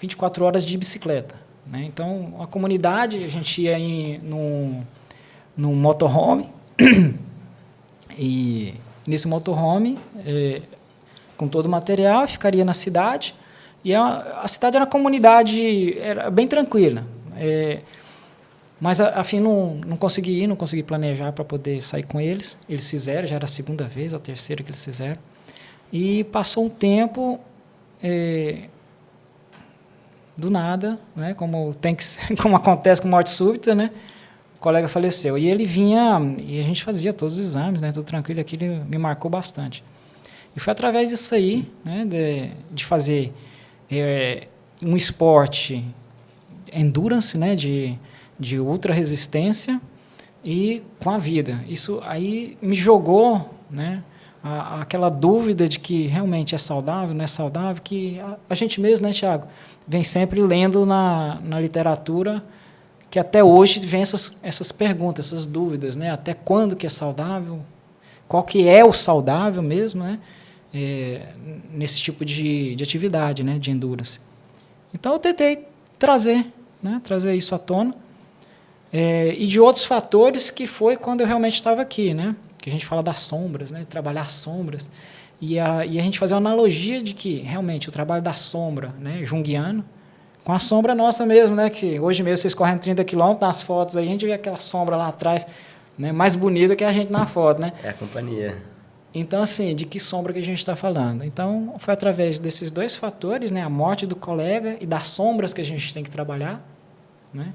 24 horas de bicicleta, né? Então, a comunidade, a gente ia num motorhome, e nesse motorhome, com todo o material, ficaria na cidade, e a cidade era uma comunidade, era bem tranquila, mas, afim, não consegui ir, não consegui planejar para poder sair com eles. Eles fizeram, já era a 2ª vez, a 3ª que eles fizeram. E passou um tempo, do nada, né, como acontece com morte súbita, né, o colega faleceu. E ele vinha, e a gente fazia todos os exames, né, tudo tranquilo, aquilo me marcou bastante. E foi através disso aí, né, de fazer um esporte endurance, né, de ultra resistência e com a vida. Isso aí me jogou, né, aquela dúvida de que realmente é saudável, não é saudável, que a gente mesmo, né, Thiago, vem sempre lendo na literatura, que até hoje vem essas perguntas, essas dúvidas, né, até quando que é saudável, qual que é o saudável mesmo, né, nesse tipo de atividade, né, de endurance. Então eu tentei trazer isso à tona, e de outros fatores que foi quando eu realmente estava aqui, né? Que a gente fala das sombras, né? Trabalhar sombras. E a gente fazer uma analogia de que, realmente, o trabalho da sombra, né? Junguiano, com a sombra nossa mesmo, né? Que hoje mesmo vocês correndo 30 km, nas fotos aí, a gente vê aquela sombra lá atrás, né? Mais bonita que a gente na foto, né? É a companhia. Então, assim, de que sombra que a gente está falando? Então, foi através desses dois fatores, né, a morte do colega e das sombras que a gente tem que trabalhar, né,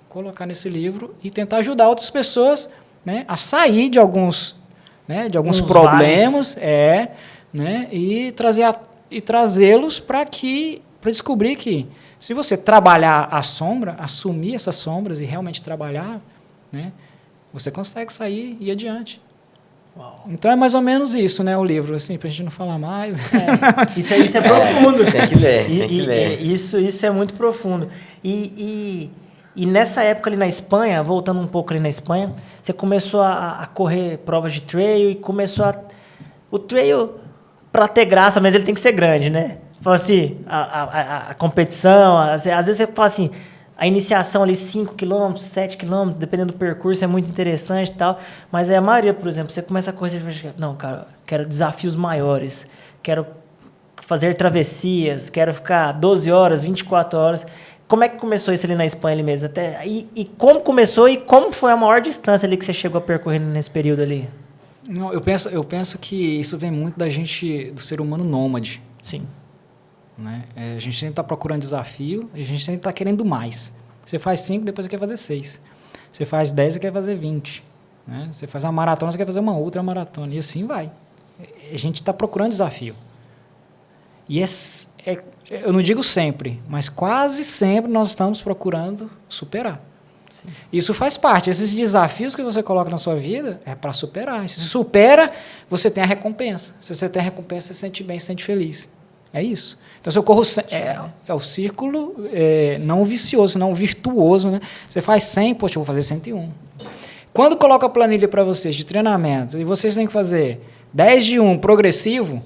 colocar nesse livro e tentar ajudar outras pessoas, né, a sair de alguns, né, de alguns problemas, né, e trazê-los para descobrir que se você trabalhar a sombra, assumir essas sombras e realmente trabalhar, né, você consegue sair e ir adiante. Uau. Então é mais ou menos isso, né, o livro, assim, pra gente não falar mais. Isso é profundo. Tem que ler, tem que ler. Isso é muito profundo. E nessa época ali na Espanha, voltando um pouco ali na Espanha, você começou a correr provas de trail e começou a... O trail, para ter graça, mas ele tem que ser grande, né? Fala assim, a competição, às vezes você fala assim, a iniciação ali 5 km, 7 km, dependendo do percurso, é muito interessante e tal, mas aí a maioria, por exemplo, você começa a correr, você fala, não, cara, quero desafios maiores, quero fazer travessias, quero ficar 12 horas, 24 horas. Como é que começou isso ali na Espanha ali mesmo? E como começou e como foi a maior distância ali que você chegou a percorrer nesse período ali? Não, eu penso que isso vem muito da gente, do ser humano nômade. Sim. Né? A gente sempre está procurando desafio e a gente sempre está querendo mais. Você faz 5, depois você quer fazer 6. Você faz 10, você quer fazer 20. Né? Você faz uma maratona, você quer fazer uma outra maratona. E assim vai. A gente está procurando desafio. E eu não digo sempre, mas quase sempre nós estamos procurando superar. Sim. Isso faz parte. Esses desafios que você coloca na sua vida é para superar. Se você supera, você tem a recompensa. Se você tem a recompensa, você se sente bem, se sente feliz. É isso. Então, se eu corro... É o círculo não vicioso, não virtuoso. Né? Você faz 100, poxa, eu vou fazer 101. Quando coloca a planilha para vocês de treinamento e vocês têm que fazer 10 de 1 progressivo,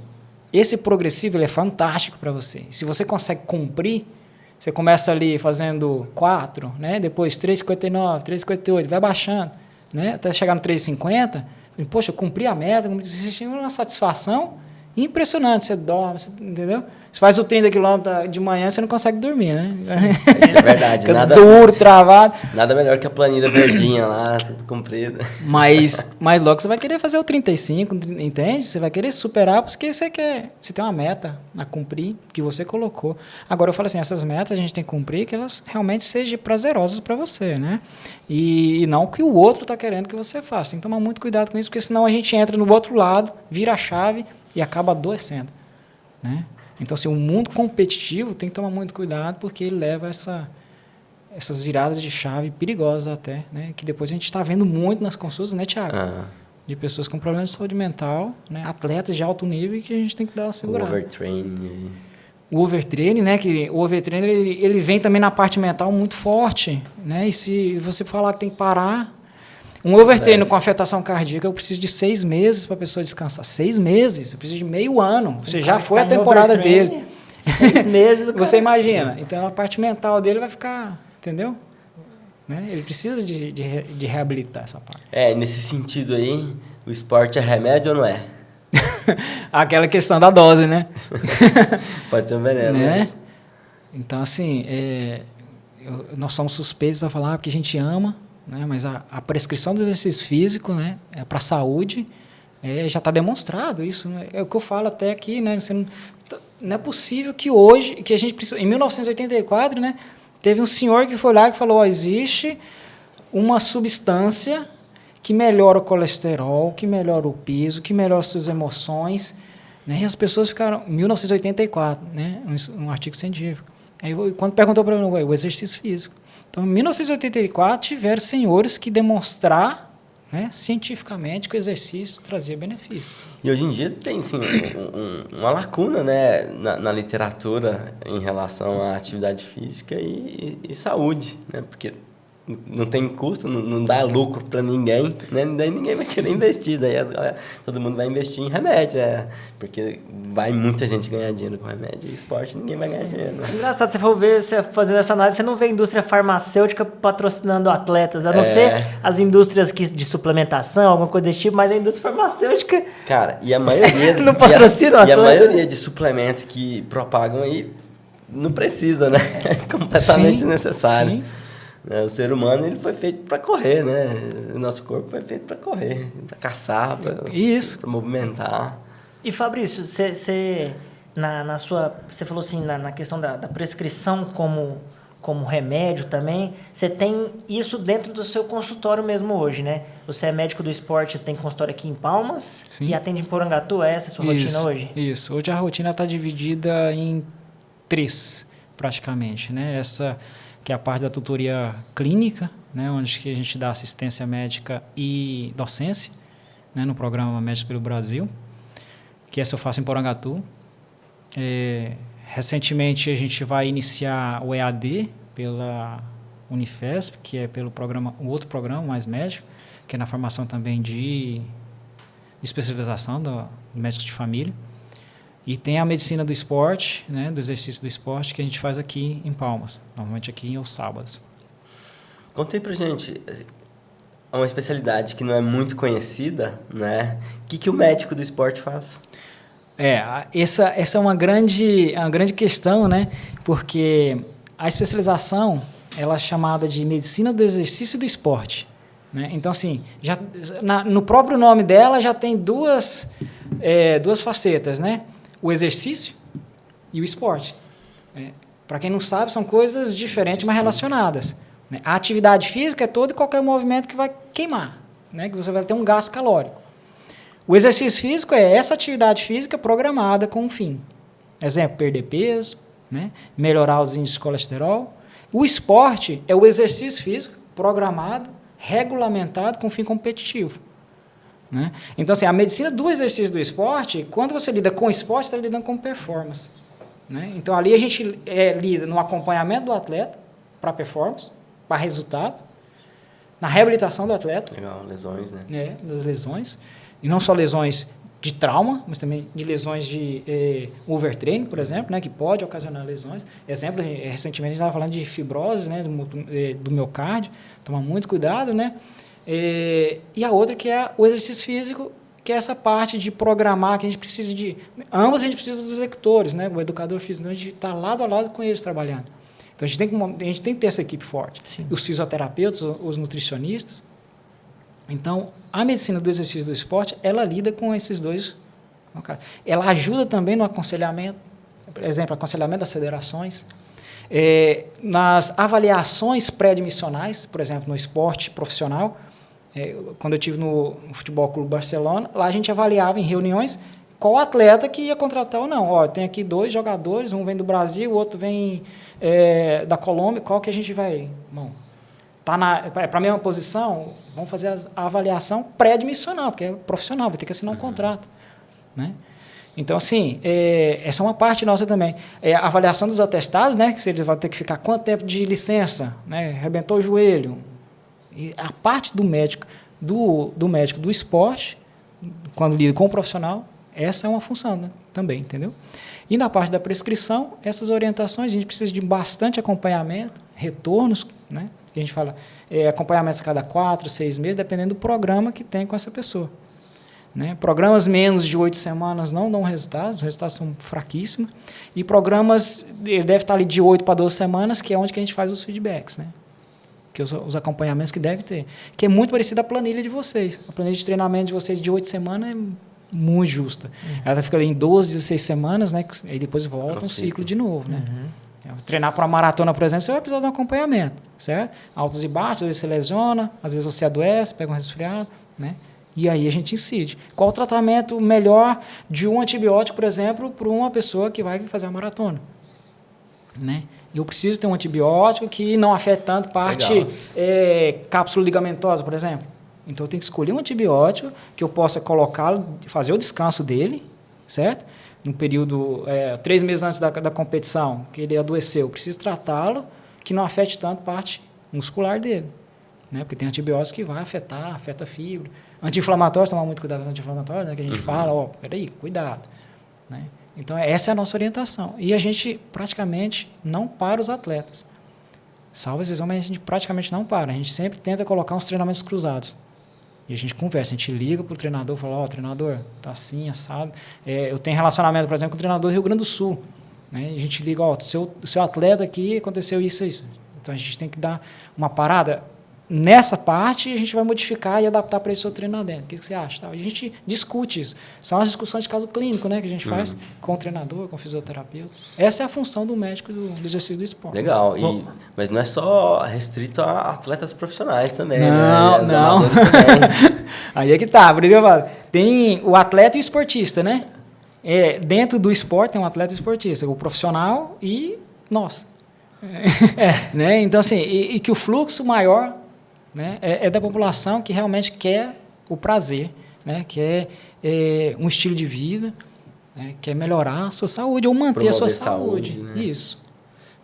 esse progressivo ele é fantástico para você. Se você consegue cumprir, você começa ali fazendo 4, né? Depois 3,59, 3,58, vai baixando, né? Até chegar no 3,50. Poxa, eu cumpri a meta, você tem uma satisfação impressionante. Você dorme, entendeu? Você faz o 30 km de manhã, você não consegue dormir, né? Sim, isso é verdade. Fica duro, travado. Nada melhor que a planilha verdinha lá, tudo comprido. Mas logo você vai querer fazer o 35, entende? Você vai querer superar porque você tem uma meta a cumprir que você colocou. Agora eu falo assim, essas metas a gente tem que cumprir que elas realmente sejam prazerosas para você, né? E não que o outro está querendo que você faça. Tem que tomar muito cuidado com isso, porque senão a gente entra no outro lado, vira a chave e acaba adoecendo, né? Então, assim, o mundo competitivo tem que tomar muito cuidado porque ele leva essas viradas de chave perigosas até, né? Que depois a gente está vendo muito nas consultas, né, Thiago? De pessoas com problemas de saúde mental, né? Atletas de alto nível que a gente tem que dar uma segurada. O overtraining, né? Que o overtraining ele vem também na parte mental muito forte, né? E se você falar que tem que parar... Um overtraining com afetação cardíaca, eu preciso de 6 meses para a pessoa descansar. 6 meses, eu preciso de meio ano. Você já foi a temporada dele. 6 meses. Você imagina. Então, a parte mental dele vai ficar, entendeu? Né? Ele precisa de reabilitar essa parte. Nesse sentido aí, o esporte é remédio ou não é? Aquela questão da dose, né? Pode ser um veneno, né? Mas... Então, assim, nós somos suspeitos para falar que a gente ama, né? Mas a prescrição do exercício físico, né, para a saúde já está demonstrado isso, né? É o que eu falo até aqui, né? Não é possível que hoje, que a gente precisa, em 1984, né, teve um senhor que foi lá e falou, existe uma substância que melhora o colesterol, que melhora o peso, que melhora as suas emoções, né? E as pessoas ficaram, em 1984, né, um artigo científico. Aí, quando perguntou para mim, o exercício físico. Então, em 1984, tiveram senhores que demonstrar, né, cientificamente que o exercício trazia benefício. E hoje em dia tem, sim, uma lacuna, né, na literatura em relação à atividade física e saúde, né, porque não tem custo, não dá lucro para ninguém, né, daí ninguém vai querer investir, daí todo mundo vai investir em remédio, né, porque vai muita gente ganhar dinheiro com remédio, e esporte ninguém vai ganhar dinheiro. Né? Engraçado, se for ver, você fazendo essa análise, você não vê a indústria farmacêutica patrocinando atletas, a não ser as indústrias de suplementação, alguma coisa desse tipo, mas a indústria farmacêutica... Cara, e a maioria... não patrocina e a maioria de suplementos que propagam aí não precisa, né? É completamente desnecessário. Sim. né? O ser humano ele foi feito para correr, né? O nosso corpo foi feito para correr, para caçar, para movimentar. E Fabrício, você falou assim na questão da prescrição como remédio também, você tem isso dentro do seu consultório mesmo hoje, né? Você é médico do esporte, você tem consultório aqui em Palmas. Sim. E atende em Porangatu, essa é a sua rotina hoje? Isso, hoje a rotina está dividida em 3, praticamente, né? Essa que é a parte da tutoria clínica, né? Onde que a gente dá assistência médica e docência, né? No programa Médicos pelo Brasil, que essa eu faço em Porangatu. Recentemente a gente vai iniciar o EAD pela Unifesp, que é pelo programa, o outro programa, Mais Médico, que é na formação também de especialização do médico de família. E tem a medicina do esporte, né, do exercício do esporte, que a gente faz aqui em Palmas, normalmente aqui aos sábados. Conta aí pra gente, é uma especialidade que não é muito conhecida, né? O que o médico do esporte faz? Essa é uma grande questão, né? Porque a especialização ela é chamada de medicina do exercício e do esporte, né? Então, assim, no próprio nome dela já tem duas facetas, né? O exercício e o esporte. Para quem não sabe, são coisas diferentes, mas relacionadas, né? A atividade física é todo e qualquer movimento que vai queimar, né? Que você vai ter um gasto calórico. O exercício físico é essa atividade física programada com um fim. Exemplo, perder peso, né? Melhorar os índices de colesterol. O esporte é o exercício físico programado, regulamentado com fim competitivo, né? Então, assim, a medicina do exercício do esporte, quando você lida com esporte, está lidando com performance, né? Então, ali a gente lida no acompanhamento do atleta para performance, para resultado, na reabilitação do atleta. Legal, lesões, né? Das lesões. E não só lesões de trauma, mas também de lesões de overtraining, por exemplo, né, que pode ocasionar lesões. Exemplo, recentemente a gente estava falando de fibrose, né, do miocárdio, tomar muito cuidado, né? E a outra que é o exercício físico, que é essa parte de programar, que a gente precisa de... Ambas a gente precisa dos executores, né, o educador físico, então a gente está lado a lado com eles trabalhando. Então a gente tem que ter essa equipe forte. Sim. Os fisioterapeutas, os nutricionistas. Então, a medicina do exercício do esporte, ela lida com esses dois. Ela ajuda também no aconselhamento, por exemplo, aconselhamento das federações, nas avaliações pré-admissionais, por exemplo, no esporte profissional. Quando eu estive no Futebol Clube Barcelona, lá a gente avaliava em reuniões qual atleta que ia contratar ou não. Ó, tem aqui 2 jogadores, um vem do Brasil, o outro vem da Colômbia, qual que a gente vai... Bom, para a mesma posição, vamos fazer a avaliação pré-admissional, porque é profissional, vai ter que assinar um contrato, né? Então, assim, essa é uma parte nossa também. A avaliação dos atestados, né, que eles vão ter que ficar quanto tempo de licença, né, arrebentou o joelho. E a parte do médico do esporte, quando lida com o profissional, essa é uma função, né, também, entendeu? E na parte da prescrição, essas orientações, a gente precisa de bastante acompanhamento, retornos, né? Que a gente fala acompanhamentos a cada 4, 6 meses, dependendo do programa que tem com essa pessoa, né? Programas menos de 8 semanas não dão resultados, os resultados são fraquíssimos, e programas, ele deve estar ali de 8 para 12 semanas, que é onde que a gente faz os feedbacks, né? Que os acompanhamentos que deve ter, que é muito parecido à planilha de vocês. A planilha de treinamento de vocês de 8 semanas é muito justa. Ela fica ali em 12, 16 semanas, né? Aí depois volta um ciclo de novo, né? Treinar para uma maratona, por exemplo, você vai precisar de um acompanhamento, certo? Altos e baixos, às vezes você lesiona, às vezes você adoece, pega um resfriado, né? E aí a gente incide. Qual o tratamento melhor de um antibiótico, por exemplo, para uma pessoa que vai fazer uma maratona, né? Eu preciso ter um antibiótico que não afete tanto parte cápsula ligamentosa, por exemplo. Então eu tenho que escolher um antibiótico que eu possa colocá-lo, fazer o descanso dele, certo? No período, 3 meses antes da competição, que ele adoeceu, eu preciso tratá-lo que não afete tanto parte muscular dele, né? Porque tem antibióticos que vai afeta a fibra. Anti-inflamatórios, tomar muito cuidado com os anti-inflamatórios, né? Que a gente fala, peraí, cuidado, né? Então, essa é a nossa orientação. E a gente praticamente não para os atletas. Salvo exceção, mas a gente praticamente não para. A gente sempre tenta colocar uns treinamentos cruzados. E a gente conversa, a gente liga para o treinador e fala, treinador, tá assim, assado. Eu tenho relacionamento, por exemplo, com o treinador do Rio Grande do Sul, né? A gente liga, seu atleta aqui, aconteceu isso. Então, a gente tem que dar uma parada nessa parte e a gente vai modificar e adaptar para esse outro treino lá dentro. O que você acha? A gente discute isso. São as discussões de caso clínico, né, que a gente faz com o treinador, com o fisioterapeuta. Essa é a função do médico do exercício do esporte. Legal. Mas não é só restrito a atletas profissionais também, não, né? Os não. amadores também. Aí é que tá, por isso que eu falo. Tem o atleta e o esportista, né? Dentro do esporte tem um atleta e esportista, o profissional e nós. Né? Então, assim, e que o fluxo maior, né, é da população que realmente quer o prazer, né, quer um estilo de vida, né, quer melhorar a sua saúde ou manter a sua saúde. Né? Isso.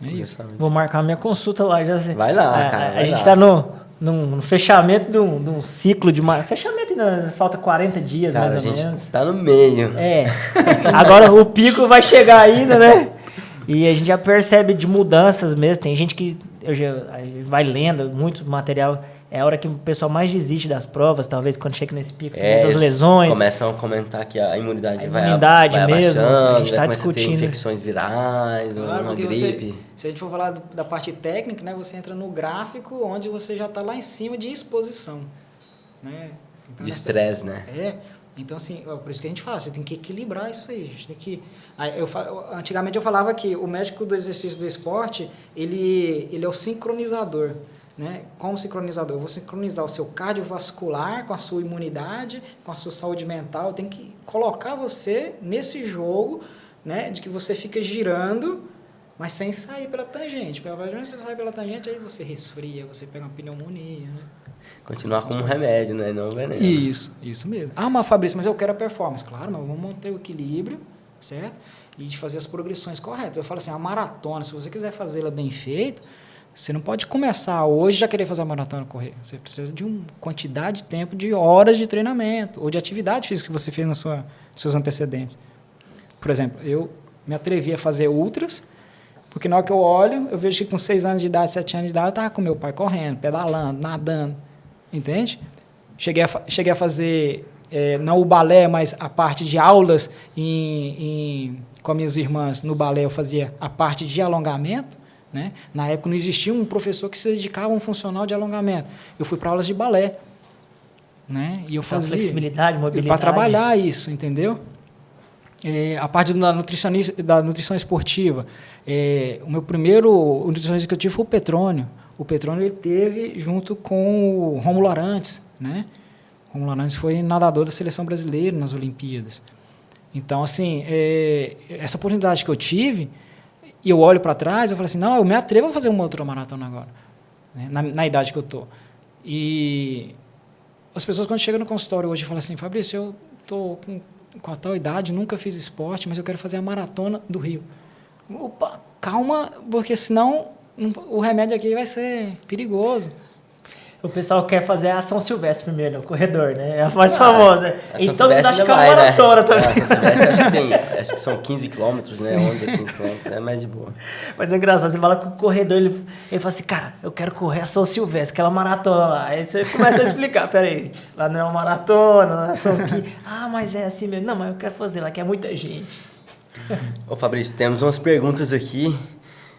Isso. Vou marcar minha consulta lá. Já sei. Vai lá, cara. A gente está no fechamento de um ciclo de... Fechamento ainda falta 40 dias, cara, mais ou menos. A gente tá no meio. Agora o pico vai chegar ainda, né? E a gente já percebe de mudanças mesmo. Tem gente que vai lendo muito material. É a hora que o pessoal mais desiste das provas, talvez, quando chega nesse pico, tem essas lesões. Começam a comentar que a imunidade vai mesmo, abaixando, a gente está discutindo. Ter infecções virais, claro, uma gripe. Se a gente for falar da parte técnica, né, você entra no gráfico onde você já está lá em cima de exposição. Né? Então, de estresse, né? Então, assim, por isso que a gente fala, você tem que equilibrar isso aí. A gente tem que... Antigamente eu falava que o médico do exercício do esporte, ele é o sincronizador. Né? Como sincronizador? Eu vou sincronizar o seu cardiovascular com a sua imunidade, com a sua saúde mental. Eu tenho que colocar você nesse jogo, né, de que você fica girando, mas sem sair pela tangente. Porque quando você sai pela tangente, aí você resfria, você pega uma pneumonia. Né? Continuar como remédio, né? Não veneno. Isso mesmo. Mas Fabrício, mas eu quero a performance. Claro, mas vamos manter o equilíbrio, certo? E de fazer as progressões corretas. Eu falo assim, a maratona, se você quiser fazê-la bem feito, você não pode começar hoje e já querer fazer a maratona correr. Você precisa de uma quantidade de tempo, de horas de treinamento ou de atividade física que você fez nos seus antecedentes. Por exemplo, eu me atrevi a fazer ultras, porque na hora que eu olho, eu vejo que com 6 anos de idade, 7 anos de idade, eu estava com meu pai correndo, pedalando, nadando. Entende? Cheguei a fazer, não o balé, mas a parte de aulas com as minhas irmãs no balé, eu fazia a parte de alongamento. Né? Na época não existia um professor que se dedicava a um funcional de alongamento. Eu fui para aulas de balé. Né? E eu fazia flexibilidade, mobilidade. Para trabalhar isso, entendeu? A parte da nutrição esportiva. O meu primeiro nutricionista que eu tive foi o Petrônio. O Petrônio ele teve junto com o Rômulo Arantes. Né? O Rômulo Arantes foi nadador da seleção brasileira nas Olimpíadas. Então, assim, essa oportunidade que eu tive, e eu olho para trás, eu falo assim, não, eu me atrevo a fazer uma outra maratona agora, né? na idade que eu estou. E as pessoas, quando chegam no consultório hoje, falam assim, Fabrício, eu estou com a tal idade, nunca fiz esporte, mas eu quero fazer a maratona do Rio. Opa, calma, porque senão o remédio aqui vai ser perigoso. O pessoal quer fazer a São Silvestre primeiro, o corredor, né? É a mais famosa. Então, todo mundo acha que é uma maratona também. A São Silvestre acho que são 15 quilômetros, né? 11 a 15 quilômetros, é mais de boa. Mas é engraçado, você fala com o corredor, ele fala assim, cara, eu quero correr a São Silvestre, aquela maratona lá. Aí você começa a explicar, peraí, lá não é uma maratona, lá são 15. Mas é assim mesmo. Não, mas eu quero fazer lá, que é muita gente. Ô Fabrício, temos umas perguntas aqui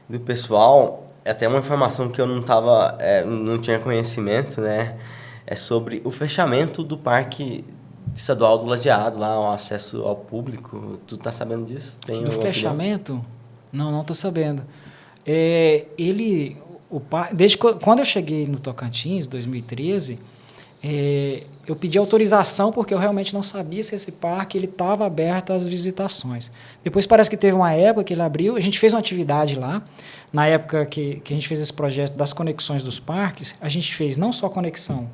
do pessoal. Até uma informação que eu não tinha conhecimento, né? É sobre o fechamento do Parque Estadual do Lajeado, lá, o acesso ao público. Tu tá sabendo disso? Do fechamento? Não tô sabendo. Desde quando eu cheguei no Tocantins, 2013, eu pedi autorização porque eu realmente não sabia se esse parque estava aberto às visitações. Depois parece que teve uma época que ele abriu, a gente fez uma atividade lá. Na época que a gente fez esse projeto das conexões dos parques, a gente fez não só conexão,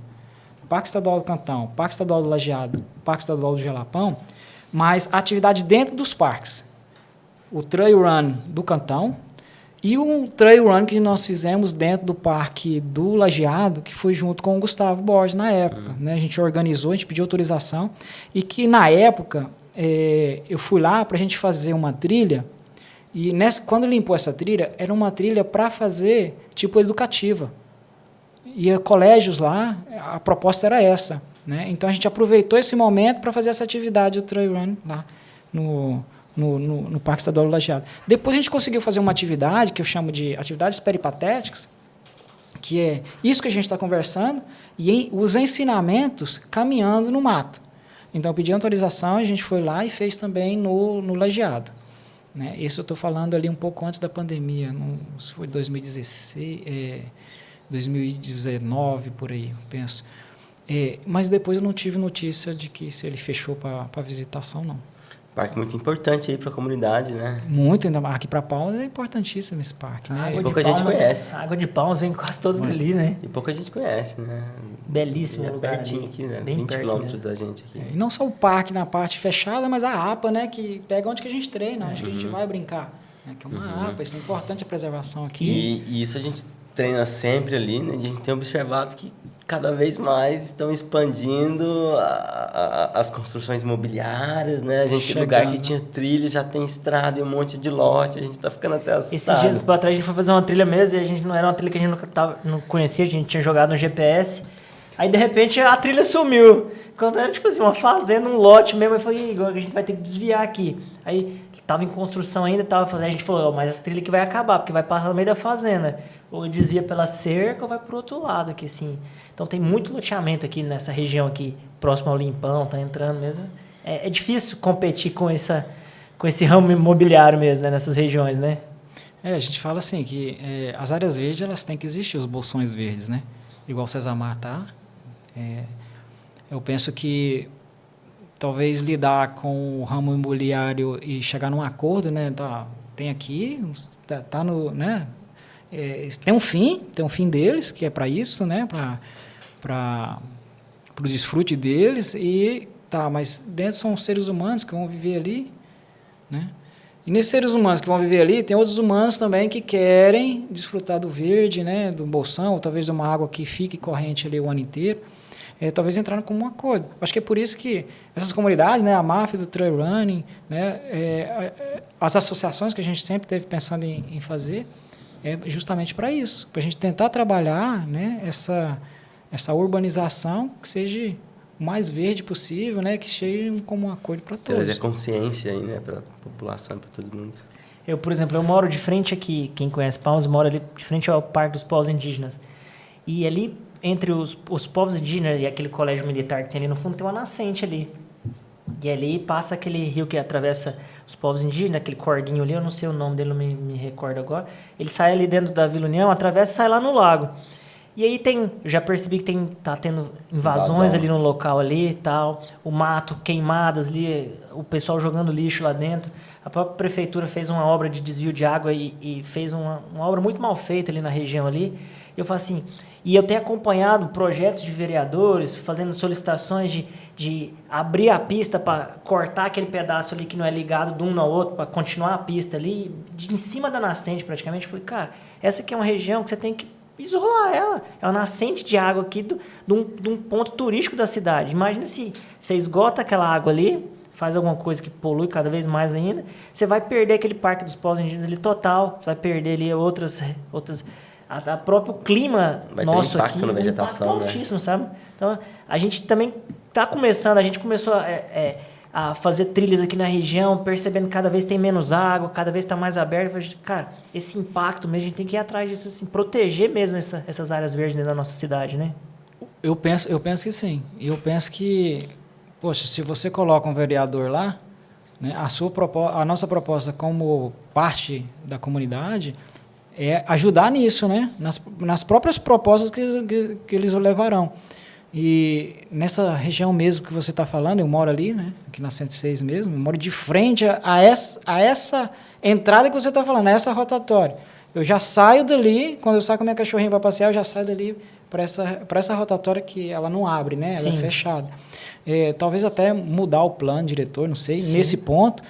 Parque Estadual do Cantão, Parque Estadual do Lajeado, Parque Estadual do Gelapão, mas atividade dentro dos parques. O Trail Run do Cantão e um Trail Run que nós fizemos dentro do Parque do Lajeado, que foi junto com o Gustavo Borges na época. Né? A gente organizou, a gente pediu autorização e que na época eu fui lá para a gente fazer uma trilha. E quando limpou essa trilha, era uma trilha para fazer tipo educativa. Ia colégios lá, a proposta era essa. Né? Então a gente aproveitou esse momento para fazer essa atividade, o Trail Run, lá no Parque Estadual do Lajeado. Depois a gente conseguiu fazer uma atividade que eu chamo de atividades peripatéticas, que é isso que a gente está conversando, e os ensinamentos caminhando no mato. Então, eu pedi autorização, a gente foi lá e fez também no lajeado. Né? Isso eu estou falando ali um pouco antes da pandemia, foi 2016, 2019, por aí, eu penso. Mas depois eu não tive notícia de que se ele fechou para visitação, não. Parque muito importante aí para a comunidade, né? Muito, ainda aqui para Palmas é importantíssimo esse parque, né? E pouca gente conhece. A água de Palmas vem quase toda ali, né? E pouca gente conhece, né? Belíssimo lugar. Pertinho ali. aqui, né? Bem 20 perto quilômetros mesmo. da gente aqui. E não só o parque na parte fechada, mas a APA, né? Que pega onde que a gente treina, onde que a gente vai brincar. Né? Que é uma APA, isso é importante a preservação aqui. E isso a gente treina sempre ali, né? A gente tem observado que cada vez mais estão expandindo as construções imobiliárias, né? A gente, lugar que tinha trilha, já tem estrada e um monte de lote, a gente tá ficando até assustado. Esses dias para trás a gente foi fazer uma trilha mesmo e a gente não era uma trilha que a gente não conhecia, a gente tinha jogado no GPS. Aí de repente a trilha sumiu. Quando era tipo assim, uma fazenda, um lote mesmo, eu falei, agora a gente vai ter que desviar aqui. Aí tava em construção ainda, a gente falou, mas essa trilha aqui vai acabar, porque vai passar no meio da fazenda. Ou desvia pela cerca ou vai pro outro lado aqui, assim. Então tem muito loteamento aqui nessa região aqui, próximo ao Limpão, tá entrando mesmo. É difícil competir com esse ramo imobiliário mesmo, né, nessas regiões, né? A gente fala assim que as áreas verdes, elas têm que existir, os bolsões verdes, né? Igual o Cesamar tá. Eu penso que talvez lidar com o ramo imobiliário e chegar num acordo, né? Tem aqui, tá no, né? Tem um fim deles, que é para isso, né? Para o desfrute deles, mas dentro são seres humanos que vão viver ali, né? E nesses seres humanos que vão viver ali, tem outros humanos também que querem desfrutar do verde, né? Do bolsão, ou talvez de uma água que fique corrente ali o ano inteiro, talvez entrando como um acordo. Acho que é por isso que essas comunidades, né? A MAF do Trail Running, né? As associações que a gente sempre esteve pensando em fazer, é justamente para isso, para a gente tentar trabalhar, né, essa urbanização que seja o mais verde possível, né, que chegue como um acordo para todos. Trazer consciência aí, né, para a população, para todo mundo. Eu, por exemplo, moro de frente aqui, quem conhece Palmas, mora ali de frente ao Parque dos Povos Indígenas. E ali, entre os povos indígenas e aquele colégio militar que tem ali no fundo, tem uma nascente ali. E ali passa aquele rio que atravessa os povos indígenas, aquele corguinho ali, eu não sei o nome dele, não me recordo agora. Ele sai ali dentro da Vila União, atravessa e sai lá no lago. E aí eu já percebi que tá tendo invasões ali no local ali e tal, o mato, queimadas ali, o pessoal jogando lixo lá dentro. A própria prefeitura fez uma obra de desvio de água e fez uma obra muito mal feita ali na região ali. Eu falo assim, e eu tenho acompanhado projetos de vereadores fazendo solicitações de abrir a pista para cortar aquele pedaço ali que não é ligado de um ao outro, para continuar a pista ali, em cima da nascente praticamente. Eu falei, cara, essa aqui é uma região que você tem que isolar ela. É uma nascente de água aqui de um ponto turístico da cidade. Imagina se você esgota aquela água ali, faz alguma coisa que polui cada vez mais ainda, você vai perder aquele Parque dos Povos Indígenas ali total, você vai perder ali outras a próprio clima vai nosso ter impacto aqui, na vegetação, impacto altíssimo, sabe? Então, a gente também a gente começou a fazer trilhas aqui na região, percebendo que cada vez tem menos água, cada vez está mais aberto. Cara, esse impacto mesmo, a gente tem que ir atrás disso, assim, proteger mesmo essas áreas verdes dentro da nossa cidade, né? Eu penso que sim. Eu penso que, poxa, se você coloca um vereador lá, né, a nossa proposta como parte da comunidade é ajudar nisso, né? Nas próprias propostas que eles levarão. E nessa região mesmo que você está falando, eu moro ali, né? Aqui na 106 mesmo, eu moro de frente a essa entrada que você está falando, a essa rotatória. Eu já saio dali, quando eu saio com a minha cachorrinha para passear, eu já saio dali para essa rotatória que ela não abre, né? Ela é fechada. Talvez até mudar o plano diretor, não sei, nesse ponto,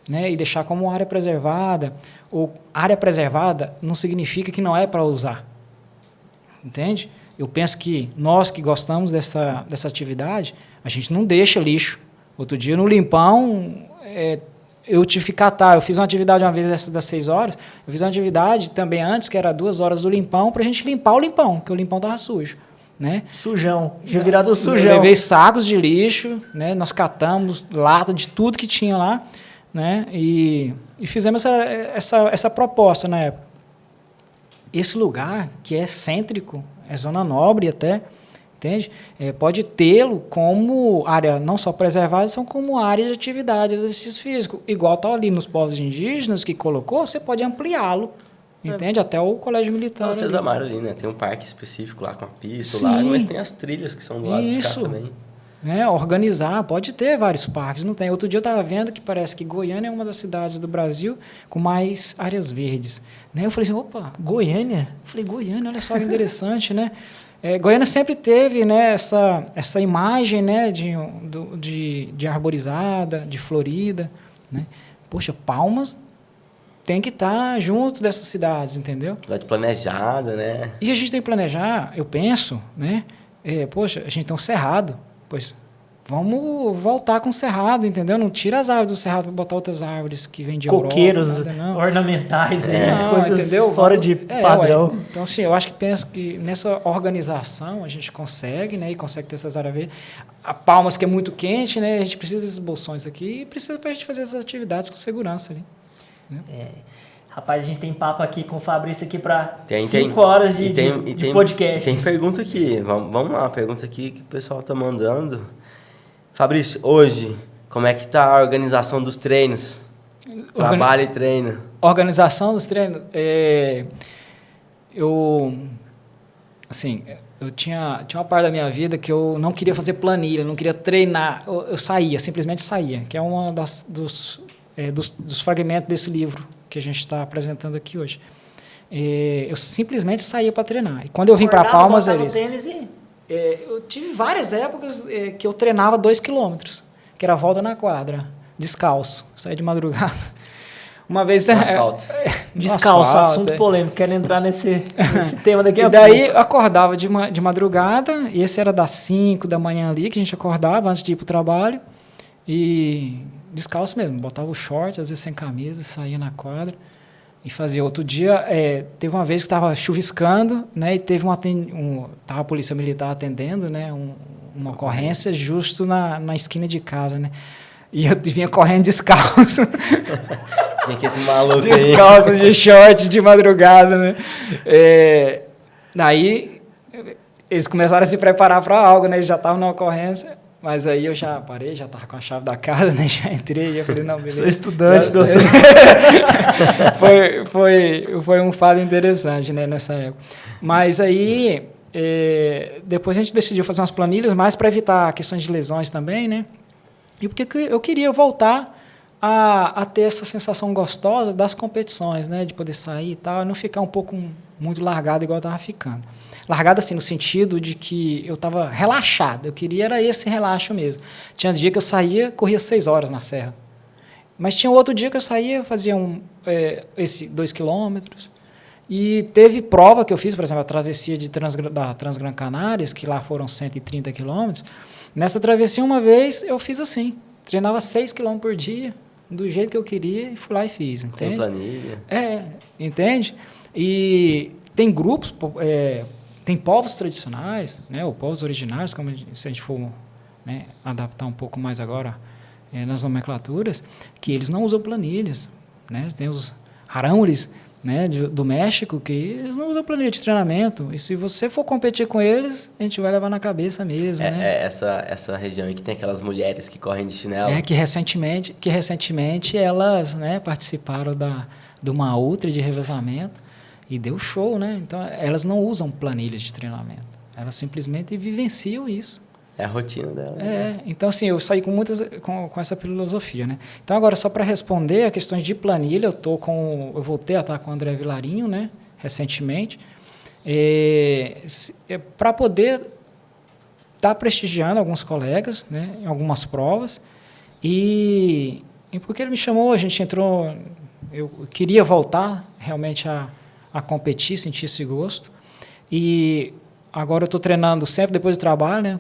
né? E deixar como área preservada. Ou área preservada não significa que não é para usar. Entende? Eu penso que nós que gostamos dessa atividade, a gente não deixa lixo. Outro dia no Limpão, eu tive que catar. Eu fiz uma atividade uma vez dessas das 6 horas. Eu fiz uma atividade também antes, que era 2 horas do Limpão, para a gente limpar o Limpão, porque o Limpão estava sujo. Né? Sujão. Já virado sujão. Eu levei sacos de lixo, né? Nós catamos lata de tudo que tinha lá, né? E fizemos essa proposta na época. esse lugar que é cêntrico, é zona nobre até, entende? Pode tê-lo como área não só preservada, são como área de atividade, exercício físico. Igual está ali nos povos indígenas que colocou, você pode ampliá-lo, entende? Até o colégio militar. Não, vocês ali. amaram ali, né? Tem um parque específico lá com a pista, o Sim. lago, mas tem as trilhas que são do lado de cá também. Organizar, pode ter vários parques, não tem. Outro dia eu estava vendo que parece que Goiânia é uma das cidades do Brasil com mais áreas verdes. Né? Eu falei assim, opa, Goiânia? Eu falei, Goiânia, olha só que interessante, né? Goiânia sempre teve, né, essa imagem, né, de arborizada, de florida, né? Poxa, Palmas tem que estar junto dessas cidades, entendeu? Cidade planejada, né? E a gente tem que planejar, eu penso, né? Poxa, a gente tem um cerrado, pois vamos voltar com o cerrado, entendeu? Não tira as árvores do cerrado para botar outras árvores que vêm de coqueiros Europa, nada, não. ornamentais, Coisas entendeu? Fora de padrão. Ué. Então, sim, eu acho que penso que nessa organização a gente consegue, né? E consegue ter essas áreas verdes. A Palmas, que é muito quente, né? A gente precisa desses bolsões aqui e precisa para a gente fazer essas atividades com segurança ali. Né? Rapaz, a gente tem papo aqui com o Fabrício aqui para 5 tem, horas de podcast. Tem pergunta aqui, vamos lá, pergunta aqui que o pessoal tá mandando. Fabrício, hoje, como é que tá a organização dos treinos? Trabalho e treino. Organização dos treinos, eu tinha uma parte da minha vida que eu não queria fazer planilha, não queria treinar, eu saía, simplesmente saía, que é uma dos fragmentos desse livro que a gente está apresentando aqui hoje. Eu simplesmente saía para treinar. E quando eu vim para Palmas, eu tive várias épocas que eu treinava 2 quilômetros, que era a volta na quadra, descalço, saía de madrugada. Uma vez... Descalço, assunto polêmico, quero entrar nesse tema daqui a pouco. E daí eu acordava de madrugada, e esse era das 5 da manhã ali, que a gente acordava antes de ir para o trabalho, e descalço mesmo, botava o short, às vezes sem camisa, saía na quadra e fazia. Outro dia, teve uma vez que estava chuviscando, né, e teve tava a polícia militar atendendo, né, uma ocorrência justo na esquina de casa, né, e eu vinha correndo descalço. Tinha que esse maluco descalço, aí. De short, de madrugada, né. Daí, eles começaram a se preparar para algo, né, eles já estavam na ocorrência. Mas aí eu já parei, já estava com a chave da casa, né? Já entrei, já falei, não, beleza. Sou estudante, doutor. Foi um fato interessante, né, nessa época. Mas aí, depois a gente decidiu fazer umas planilhas, mais para evitar questões de lesões também, né? E porque eu queria voltar a ter essa sensação gostosa das competições, né? De poder sair e tal, e não ficar um pouco muito largado igual eu estava ficando. Largado assim, no sentido de que eu estava relaxado. Eu queria era esse relaxo mesmo. Tinha dia que eu saía, corria 6 horas na serra. Mas tinha outro dia que eu saía, fazia 2 quilômetros. E teve prova que eu fiz, por exemplo, a travessia da Transgran Canárias, que lá foram 130 quilômetros. Nessa travessia, uma vez, eu fiz assim. Treinava 6 quilômetros por dia, do jeito que eu queria, e fui lá e fiz. Entende? Tem planilha. Entende? E tem grupos... Tem povos tradicionais, né, ou povos originários, como se a gente for, né, adaptar um pouco mais agora nas nomenclaturas, que eles não usam planilhas. Né? Tem os Haramures, né, do México, que eles não usam planilha de treinamento. E se você for competir com eles, a gente vai levar na cabeça mesmo. Né? Essa região aí que tem aquelas mulheres que correm de chinelo. Que recentemente elas, né, participaram de uma ultra de revezamento. E deu show, né? Então, elas não usam planilhas de treinamento. Elas simplesmente vivenciam isso. É a rotina dela. Então, assim, eu saí com essa filosofia, né? Então, agora, só para responder a questões de planilha, eu voltei a estar com o André Vilarinho, né? Recentemente, para poder estar prestigiando alguns colegas, né? Em algumas provas. E porque ele me chamou, a gente entrou... Eu queria voltar realmente a competir, sentir esse gosto. E agora eu estou treinando sempre depois do trabalho, né?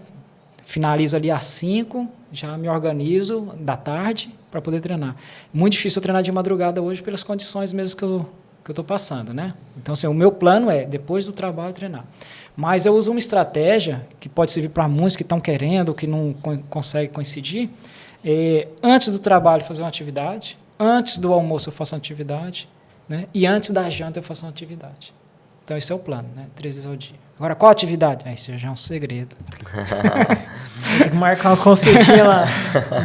Finalizo ali às 5, já me organizo da tarde para poder treinar. Muito difícil eu treinar de madrugada hoje pelas condições mesmo que eu estou passando, né? Então, assim, o meu plano é, depois do trabalho, treinar. Mas eu uso uma estratégia que pode servir para muitos que estão querendo, que não conseguem coincidir. Antes do trabalho, fazer uma atividade. Antes do almoço, eu faço uma atividade. Né? E antes da janta eu faço uma atividade. Então, esse é o plano, né? 3 vezes ao dia. Agora, qual atividade? Isso já é um segredo. Tem que marcar uma consultinha lá.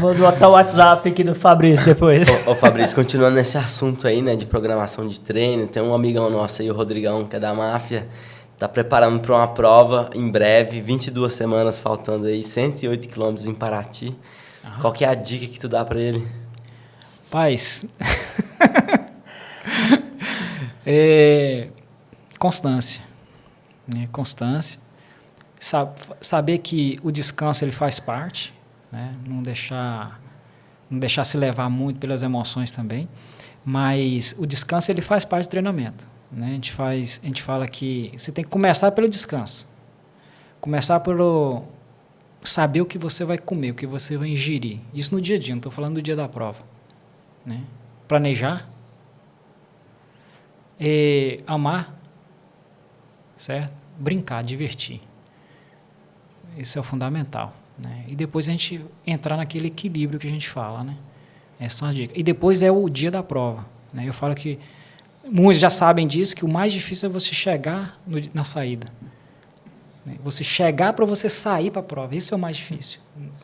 Vou botar o WhatsApp aqui do Fabrício depois. Ô Fabrício, continuando nesse assunto aí, né, de programação de treino, tem um amigão nosso aí, o Rodrigão, que é da máfia, tá preparando para uma prova em breve, 22 semanas faltando aí, 108 quilômetros em Paraty. Qual que é a dica que tu dá para ele? Paz. Constância. Né? Constância. Saber que o descanso ele faz parte, né? Não deixar se levar muito pelas emoções também, mas o descanso ele faz parte do treinamento, né? A gente fala que você tem que começar pelo descanso, começar pelo saber o que você vai comer, o que você vai ingerir, isso no dia a dia, não estou falando do dia da prova, né? Planejar, amar, certo? Brincar, divertir. Isso é o fundamental, né? E depois a gente entrar naquele equilíbrio que a gente fala, né? Essa é uma dica. E depois é o dia da prova, né? Eu falo que muitos já sabem disso, que o mais difícil é você chegar na saída, né? Você chegar para você sair para a prova, isso é o mais difícil.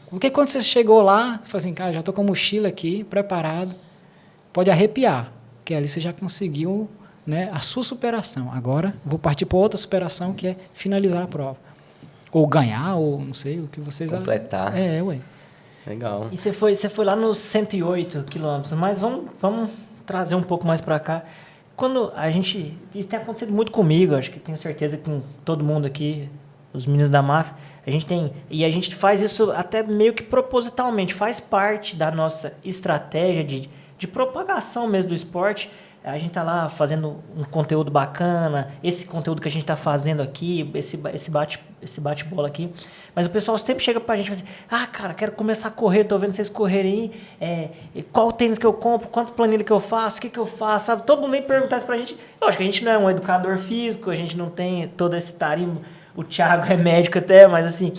Porque quando você chegou lá, você fala assim, cara, já estou com a mochila aqui, preparado, pode arrepiar, que ali você já conseguiu, né, a sua superação. Agora vou partir para outra superação, que é finalizar a prova. Ou ganhar, ou não sei, o que vocês... Completar. Ué. Legal. E você foi lá nos 108 quilômetros, mas vamos trazer um pouco mais para cá. Quando a gente... Isso tem acontecido muito comigo, acho que tenho certeza que com todo mundo aqui, os meninos da máfia, a gente faz isso até meio que propositalmente, faz parte da nossa estratégia de propagação mesmo do esporte. A gente está lá fazendo um conteúdo bacana, esse conteúdo que a gente está fazendo aqui, esse bate-bola aqui. Mas o pessoal sempre chega pra gente e fala assim, cara, quero começar a correr, tô vendo vocês correrem aí, qual tênis que eu compro, quanto planilha que eu faço, o que eu faço, sabe? Todo mundo vem perguntar isso pra gente. Eu acho que a gente não é um educador físico, a gente não tem todo esse tarimbo. O Thiago é médico até, mas assim,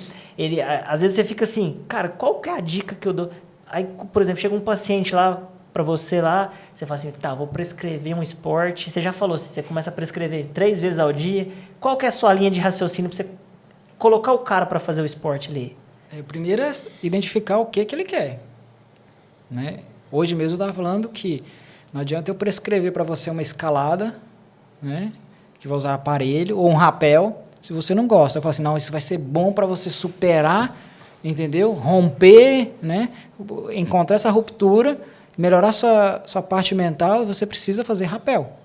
às vezes você fica assim, cara, qual que é a dica que eu dou? Aí, por exemplo, chega um paciente lá, para você lá, você fala assim, vou prescrever um esporte. Você já falou, se você começa a prescrever 3 vezes ao dia, qual que é a sua linha de raciocínio para você colocar o cara para fazer o esporte ali? Primeiro é identificar o que ele quer, né? Hoje mesmo eu estava falando que não adianta eu prescrever para você uma escalada, né, que vai usar aparelho, ou um rapel, se você não gosta. Eu falo assim, não, isso vai ser bom para você superar, entendeu? Romper, né, encontrar essa ruptura, melhorar sua parte mental, você precisa fazer rapel.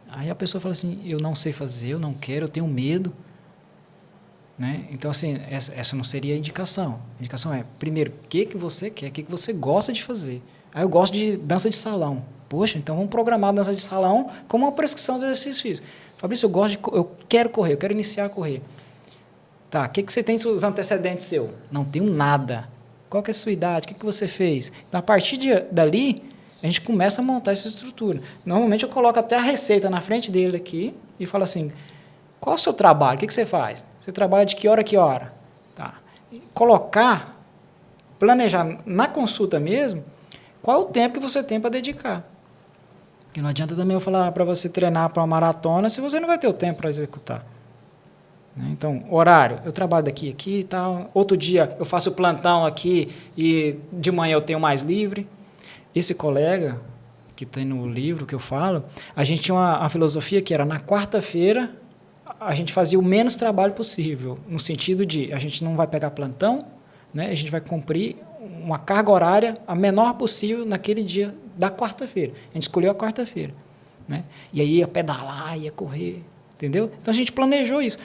Aí a pessoa fala assim, eu não sei fazer, eu não quero, eu tenho medo. Né? Então, assim, essa não seria a indicação. A indicação é, primeiro, o que você quer, o que você gosta de fazer. Aí eu gosto de dança de salão. Poxa, então vamos programar a dança de salão como uma prescrição dos exercícios físicos. Fabrício, eu quero correr, eu quero iniciar a correr. Tá, o que você tem os antecedentes seu? Não tenho nada. Qual que é a sua idade? O que você fez? Então, a partir dali, a gente começa a montar essa estrutura. Normalmente, eu coloco até a receita na frente dele aqui e falo assim, qual é o seu trabalho? O que você faz? Você trabalha de que hora a que hora? Tá. Planejar na consulta mesmo, qual é o tempo que você tem para dedicar. Porque não adianta também eu falar para você treinar para uma maratona se você não vai ter o tempo para executar. Então, horário, eu trabalho daqui e tal. Outro dia eu faço plantão aqui e de manhã eu tenho mais livre. Esse colega que tem no livro que eu falo, a gente tinha uma filosofia que era na quarta-feira a gente fazia o menos trabalho possível, no sentido de a gente não vai pegar plantão, né? A gente vai cumprir uma carga horária a menor possível naquele dia da quarta-feira. A gente escolheu a quarta-feira, né? E aí ia pedalar, ia correr, entendeu? Então a gente planejou isso.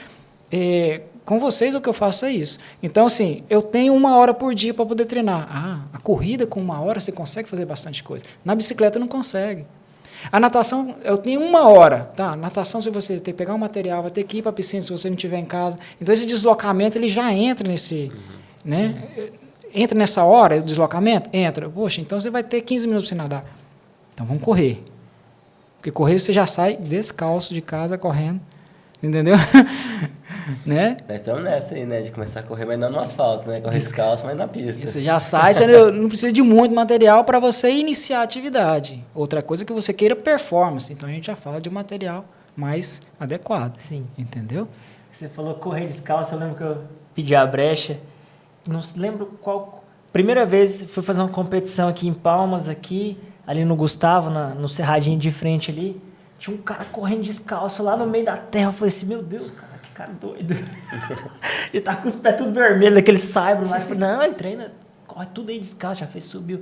Com vocês o que eu faço é isso. Então, assim, eu tenho 1 hora por dia para poder treinar. A corrida com 1 hora você consegue fazer bastante coisa. Na bicicleta não consegue. A natação, eu tenho 1 hora. Tá? Natação, se você ter que pegar um material, vai ter que ir para a piscina se você não estiver em casa. Então, esse deslocamento ele já entra nesse... né? Entra nessa hora, o deslocamento? Entra. Poxa, então você vai ter 15 minutos para você nadar. Então, vamos correr. Porque correr você já sai descalço de casa, correndo. Entendeu? Né? Nós estamos nessa aí, né? De começar a correr, mas não no asfalto, né? Correr descalço, mas na pista. Você já sai, você não precisa de muito material para você iniciar a atividade. Outra coisa é que você queira performance. Então, a gente já fala de material mais adequado. Sim. Entendeu? Você falou correr descalço, eu lembro que eu pedi a brecha. Não se lembro qual... Primeira vez fui fazer uma competição aqui em Palmas, ali no Gustavo, no cerradinho de frente ali. Tinha um cara correndo descalço lá no meio da terra. Eu falei assim, meu Deus, cara, que cara doido. Ele tá com os pés tudo vermelhos, daquele saibro lá. Eu falei, não, ele treina, corre tudo aí descalço, já fez, subiu,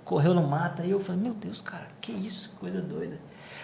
correu no mato. Aí eu falei, meu Deus, cara, que isso, coisa doida.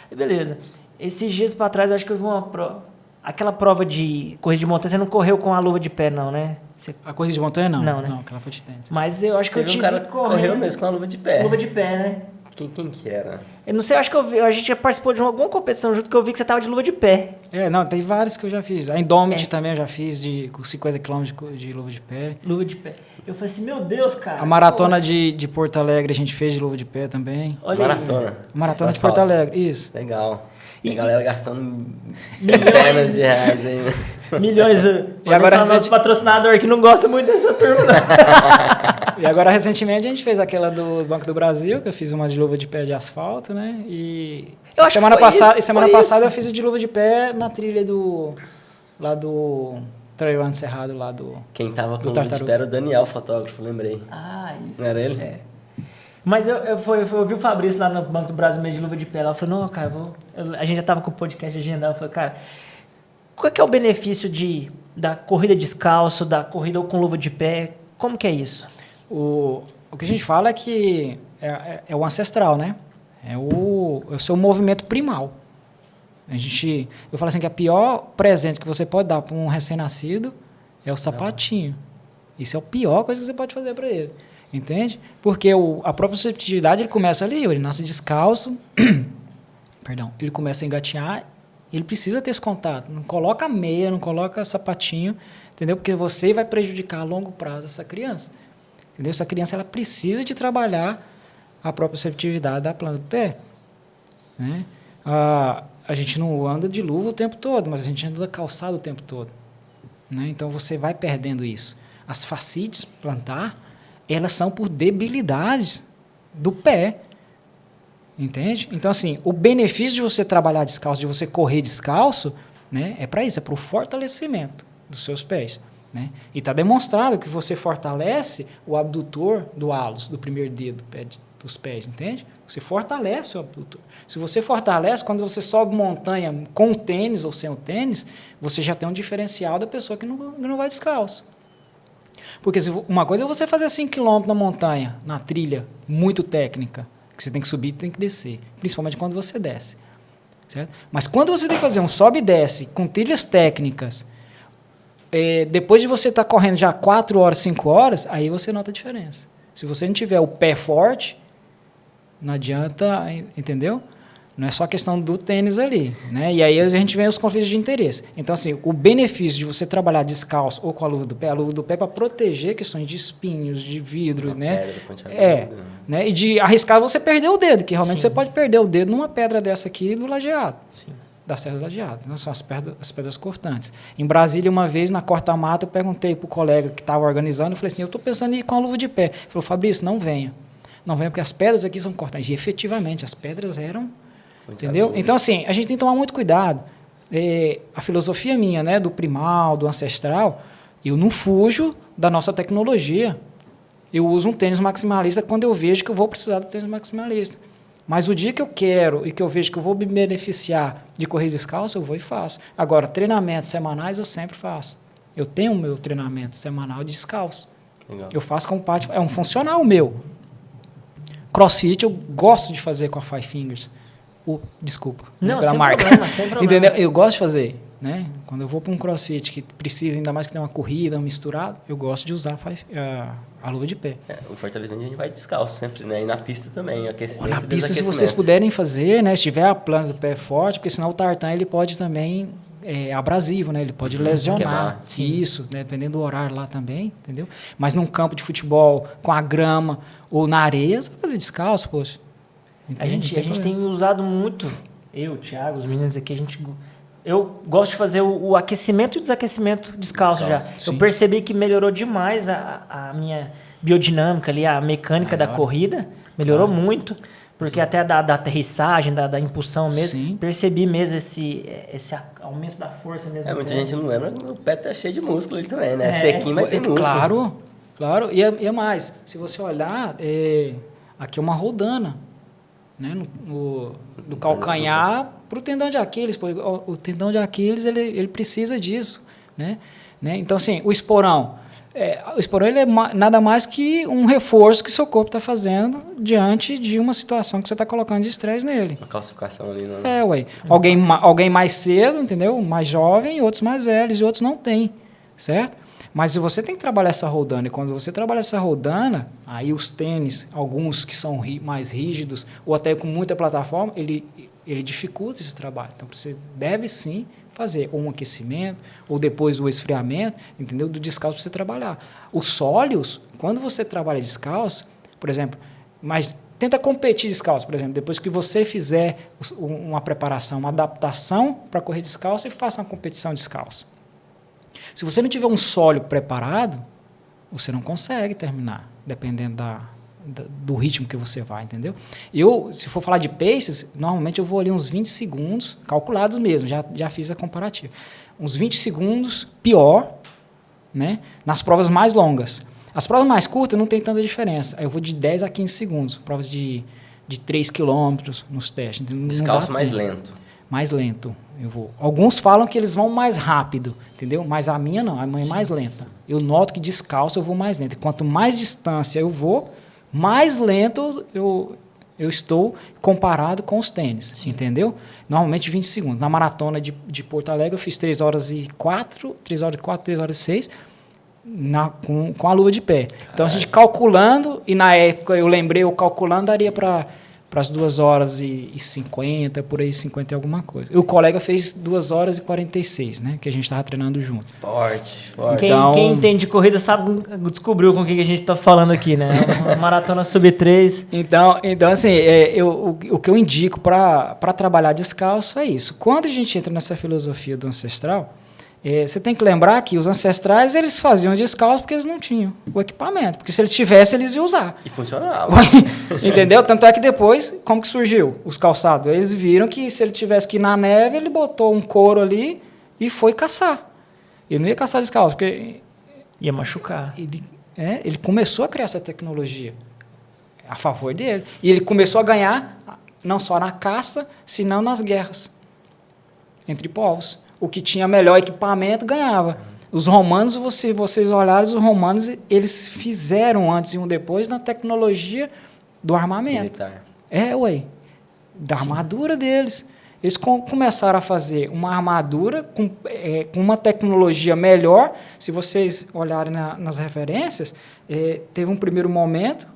Aí beleza. Esses dias pra trás, acho que eu vi uma prova. Aquela prova de corrida de montanha, você não correu com a luva de pé, não, né? A corrida de montanha, não. Não, né? Não, aquela foi de tênis. Mas eu acho que Teve eu tive um cara que correu mesmo com a luva de pé. Luva de pé, né? Quem que era? Eu não sei, acho que eu vi, a gente já participou de alguma competição junto que eu vi que você tava de luva de pé. Não, tem vários que eu já fiz. A Indomit também eu já fiz, com 50 km de luva de pé. Luva de pé. Eu falei assim, meu Deus, cara. A maratona de Porto Alegre a gente fez de luva de pé também. Olha Maratona. isso. Maratona de Porto Alegre, isso. Legal. E a E- galera gastando centenas de reais aí, né? Milhões. E agora nosso patrocinador que não gosta muito dessa turma, não. E agora, recentemente, a gente fez aquela do Banco do Brasil, que eu fiz uma de luva de pé de asfalto, né? E Eu acho que semana foi passada, isso, semana foi passada isso. eu fiz a de luva de pé na trilha lá do Trail Encerrado, lá do... Quem tava com Do luva de Tartaruga. pé era o Daniel, fotógrafo, lembrei. Ah, isso. Não era ele? É. Mas eu vi o Fabrício lá no Banco do Brasil meio de luva de pé lá. Eu falei, não, cara, a gente já tava com o podcast agendado. Eu falei, cara, qual é que é o benefício da corrida descalço, da corrida com luva de pé? Como que é isso? O que a gente fala é que é o ancestral, né? É o seu movimento primal. Eu falo assim que a pior presente que você pode dar para um recém-nascido é o sapatinho. Isso é a pior coisa que você pode fazer para ele. Entende? Porque a própria susceptibilidade ele começa ali, ele nasce descalço, perdão, ele começa a engatinhar, ele precisa ter esse contato. Não coloca meia, não coloca sapatinho, entendeu? Porque você vai prejudicar a longo prazo essa criança. Entendeu? Essa criança ela precisa de trabalhar a própria susceptibilidade da planta do pé. Né? A gente não anda de luva o tempo todo, mas a gente anda calçado o tempo todo. Né? Então você vai perdendo isso. As fascites plantar, elas são por debilidades do pé. Entende? Então, assim, o benefício de você trabalhar descalço, de você correr descalço, né, é para isso, é para o fortalecimento dos seus pés. Né? E está demonstrado que você fortalece o abdutor do hálus, do primeiro dedo dos pés, entende? Você fortalece o abdutor. Se você fortalece, quando você sobe montanha com o tênis ou sem o tênis, você já tem um diferencial da pessoa que não vai descalço. Porque uma coisa é você fazer 5 km na montanha, na trilha, muito técnica, que você tem que subir e tem que descer, principalmente quando você desce. Certo? Mas quando você tem que fazer um sobe e desce com trilhas técnicas, depois de você estar correndo já 4 horas, 5 horas, aí você nota a diferença. Se você não tiver o pé forte, não adianta, entendeu? Não é só a questão do tênis ali, né? E aí a gente vê os conflitos de interesse. Então, assim, o benefício de você trabalhar descalço ou com a luva do pé é para proteger questões de espinhos, de vidro, né? Pedra, pontiaguda. Né? E de arriscar você perder o dedo, que realmente Sim. você pode perder o dedo numa pedra dessa aqui do lajeado. Sim. Da Serra do Lajeado, né? São as pedras cortantes. Em Brasília, uma vez, na corta-mata, eu perguntei para o colega que estava organizando, eu falei assim, eu estou pensando em ir com a luva de pé. Ele falou, Fabrício, não venha. Não venha, porque as pedras aqui são cortantes. E, efetivamente, as pedras eram... Entendeu? Então, assim, a gente tem que tomar muito cuidado. A filosofia minha, né, do primal, do ancestral, eu não fujo da nossa tecnologia. Eu uso um tênis maximalista quando eu vejo que eu vou precisar do tênis maximalista. Mas o dia que eu quero e que eu vejo que eu vou me beneficiar de corrida descalço, eu vou e faço. Agora, treinamentos semanais eu sempre faço. Eu tenho o meu treinamento semanal de descalço. Legal. Eu faço como parte... É um funcional meu. CrossFit eu gosto de fazer com a Five Fingers. Desculpa. Não, pela sem marca. problema, sem problema. Entendeu? Eu gosto de fazer. Né? Quando eu vou para um CrossFit que precisa, ainda mais que tem uma corrida, um misturado, eu gosto de usar a luva de pé. O fortalecimento a gente vai descalço sempre, né? E na pista também, aquecimento Na e pista, se desaquecimento. vocês puderem fazer, né? Se tiver a planta do pé forte, porque senão o tartan ele pode também abrasivo, né? Ele pode lesionar. Queimar. Isso, né? Dependendo do horário lá também, entendeu? Mas num campo de futebol, com a grama ou na areia, você vai fazer descalço, poxa. A gente tem usado muito, eu, o Thiago, os meninos aqui, eu gosto de fazer o aquecimento e o desaquecimento descalço já. sim. Eu percebi que melhorou demais a minha biodinâmica ali, a mecânica da corrida, melhorou muito. Porque até da aterrissagem, da impulsão mesmo, Sim. percebi mesmo esse aumento da força mesmo. Muita gente não lembra, o pé tá cheio de músculo ali também, né? É, Sequinho, mas tem músculo. Claro. E é mais, se você olhar, aqui é uma rodana, né? Do calcanhar para o tendão de Aquiles. O tendão de Aquiles, ele precisa disso, né? Então, assim, o esporão ele é nada mais que um reforço que seu corpo está fazendo diante de uma situação que você está colocando de estresse nele. Uma calcificação ali, né? Ué. Alguém mais cedo, entendeu? Mais jovem, outros mais velhos, e outros não têm, certo? Mas se você tem que trabalhar essa rodana, e quando você trabalha essa rodana, aí os tênis, alguns que são mais rígidos, ou até com muita plataforma, ele dificulta esse trabalho. Então, você deve sim fazer ou um aquecimento, ou depois o esfriamento, entendeu? Do descalço para você trabalhar. Os sólios, quando você trabalha descalço, por exemplo, mas tenta competir descalço, por exemplo, depois que você fizer uma preparação, uma adaptação para correr descalço, e faça uma competição descalço. Se você não tiver um sólio preparado, você não consegue terminar, dependendo do ritmo que você vai, entendeu? Se for falar de paces, normalmente eu vou ali uns 20 segundos, calculados mesmo, já fiz a comparativa. Uns 20 segundos, pior, né? Nas provas mais longas. As provas mais curtas não tem tanta diferença. Aí eu vou de 10 a 15 segundos, provas de 3 quilômetros nos testes. Descalço mais lento. Mais lento eu vou. Alguns falam que eles vão mais rápido, entendeu? Mas a minha não, a minha é mais lenta. Eu noto que descalço eu vou mais lento. Quanto mais distância eu vou, mais lento eu estou comparado com os tênis, entendeu? Normalmente 20 segundos. Na maratona de Porto Alegre eu fiz 3 horas e 4, 3 horas e 4, 3 horas e 6 com a luva de pé. Então a gente calculando, e na época eu calculando, daria para as 2 horas e 50, por aí 50 e alguma coisa. E o colega fez 2 horas e 46, né? Que a gente estava treinando junto. Forte. Quem entende de corrida descobriu com o que a gente está falando aqui, né? Uma maratona sub-3. Então assim, o que eu indico para trabalhar descalço é isso. Quando a gente entra nessa filosofia do ancestral, você tem que lembrar que os ancestrais, eles faziam descalço porque eles não tinham o equipamento. Porque se eles tivessem, eles iam usar. E funcionava. Entendeu? Tanto é que depois, como que surgiu os calçados? Eles viram que se ele tivesse que ir na neve, ele botou um couro ali e foi caçar. Ele não ia caçar descalço, porque ia machucar. Ele começou a criar essa tecnologia a favor dele. E ele começou a ganhar, não só na caça, senão nas guerras entre povos. O que tinha melhor equipamento ganhava. Os romanos, vocês olharem, os romanos, eles fizeram antes e um depois na tecnologia do armamento. Militar. Da armadura deles. Eles começaram a fazer uma armadura com uma tecnologia melhor. Se vocês olharem nas referências, teve um primeiro momento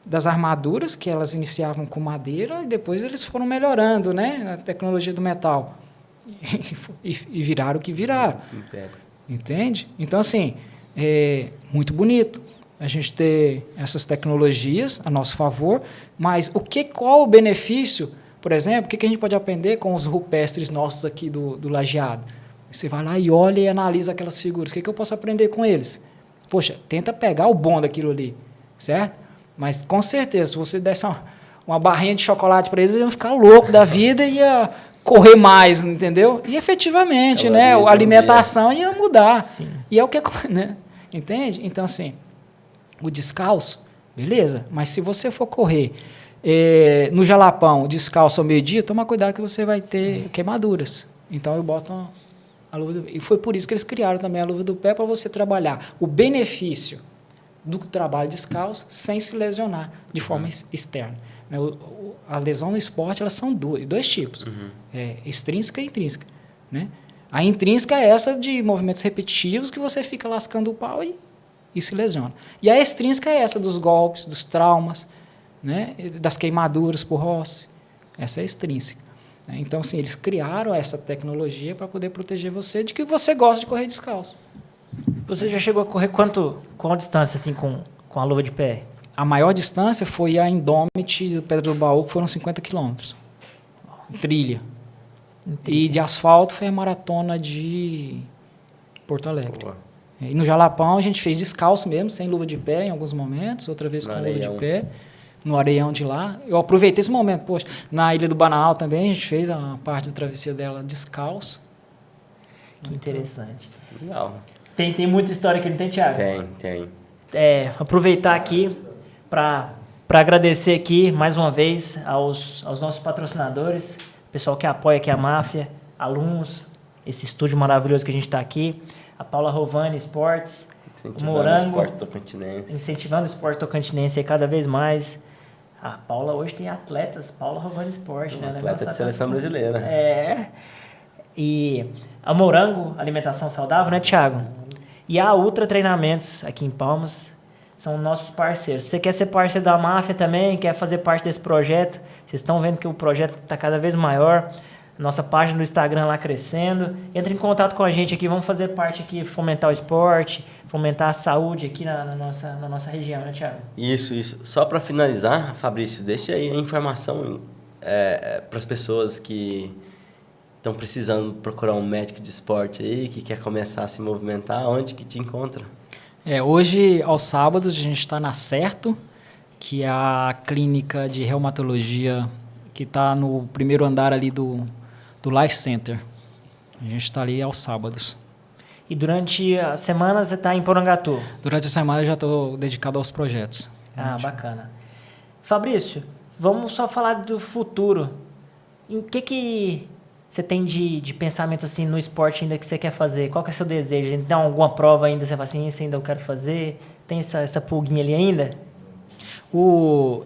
das armaduras, que elas iniciavam com madeira, e depois eles foram melhorando, né, a tecnologia do metal. E viraram o que viraram. Entende? Então, assim, é muito bonito a gente ter essas tecnologias a nosso favor, mas qual o benefício, por exemplo, o que a gente pode aprender com os rupestres nossos aqui do Lajeado? Você vai lá e olha e analisa aquelas figuras. O que eu posso aprender com eles? Poxa, tenta pegar o bom daquilo ali, certo? Mas, com certeza, se você desse uma barrinha de chocolate para eles, eles iam ficar loucos da vida e ia correr mais, entendeu? E efetivamente, né, a alimentação ia mudar. Sim. E é o que né? Entende? Então, assim, o descalço, beleza, mas se você for correr no Jalapão, descalço ao meio-dia, toma cuidado que você vai ter queimaduras. Então, eu boto a luva do pé. E foi por isso que eles criaram também a luva do pé, para você trabalhar o benefício do trabalho descalço sem se lesionar de forma externa. A lesão no esporte, elas são dois tipos, extrínseca e intrínseca, né? A intrínseca é essa de movimentos repetitivos que você fica lascando o pau e se lesiona. E a extrínseca é essa dos golpes, dos traumas, né? Das queimaduras por roça. Essa é a extrínseca. Então, assim, eles criaram essa tecnologia para poder proteger você de que você gosta de correr descalço. Você já chegou a correr qual distância assim com a luva de pé? A maior distância foi a Indomit do Pedra do Baú, que foram 50 quilômetros. Trilha. Entendi. E de asfalto foi a maratona de Porto Alegre. Boa. E no Jalapão a gente fez descalço mesmo, sem luva de pé em alguns momentos, outra vez com luva de pé. no areião de lá. Eu aproveitei esse momento, poxa, na Ilha do Bananal também, a gente fez a parte da travessia dela descalço. Que interessante. Legal. Tem muita história aqui, não tem, Thiago? Tem. Aproveitar aqui para agradecer aqui mais uma vez aos nossos patrocinadores, pessoal que apoia aqui a Máfia, alunos, esse estúdio maravilhoso que a gente está aqui, a Paula Rovani Esportes, o Morango, incentivando o esporte tocantinense aí cada vez mais. A Paula hoje tem atletas, Paula Rovani Esporte, né? Atleta de seleção brasileira. E a Morango Alimentação Saudável, né, Thiago? E a Ultra Treinamentos aqui em Palmas são nossos parceiros. Se você quer ser parceiro da Máfia também, quer fazer parte desse projeto, vocês estão vendo que o projeto está cada vez maior, nossa página no Instagram lá crescendo. Entre em contato com a gente aqui, vamos fazer parte aqui, fomentar o esporte, fomentar a saúde aqui na nossa região, né, Thiago? Isso. Só para finalizar, Fabrício, deixa aí a informação para as pessoas que estão precisando procurar um médico de esporte aí, que quer começar a se movimentar, onde que te encontra? Hoje, aos sábados, a gente está na Certo, que é a clínica de reumatologia que está no primeiro andar ali do Life Center. A gente está ali aos sábados. E durante a semana você está em Porangatu? Durante a semana eu já estou dedicado aos projetos. Bacana. Fabrício, vamos só falar do futuro. Em que você tem de pensamento assim no esporte ainda que você quer fazer? Qual que é o seu desejo? Tem alguma prova ainda, você fala assim, isso ainda eu quero fazer? Tem essa pulguinha ali ainda?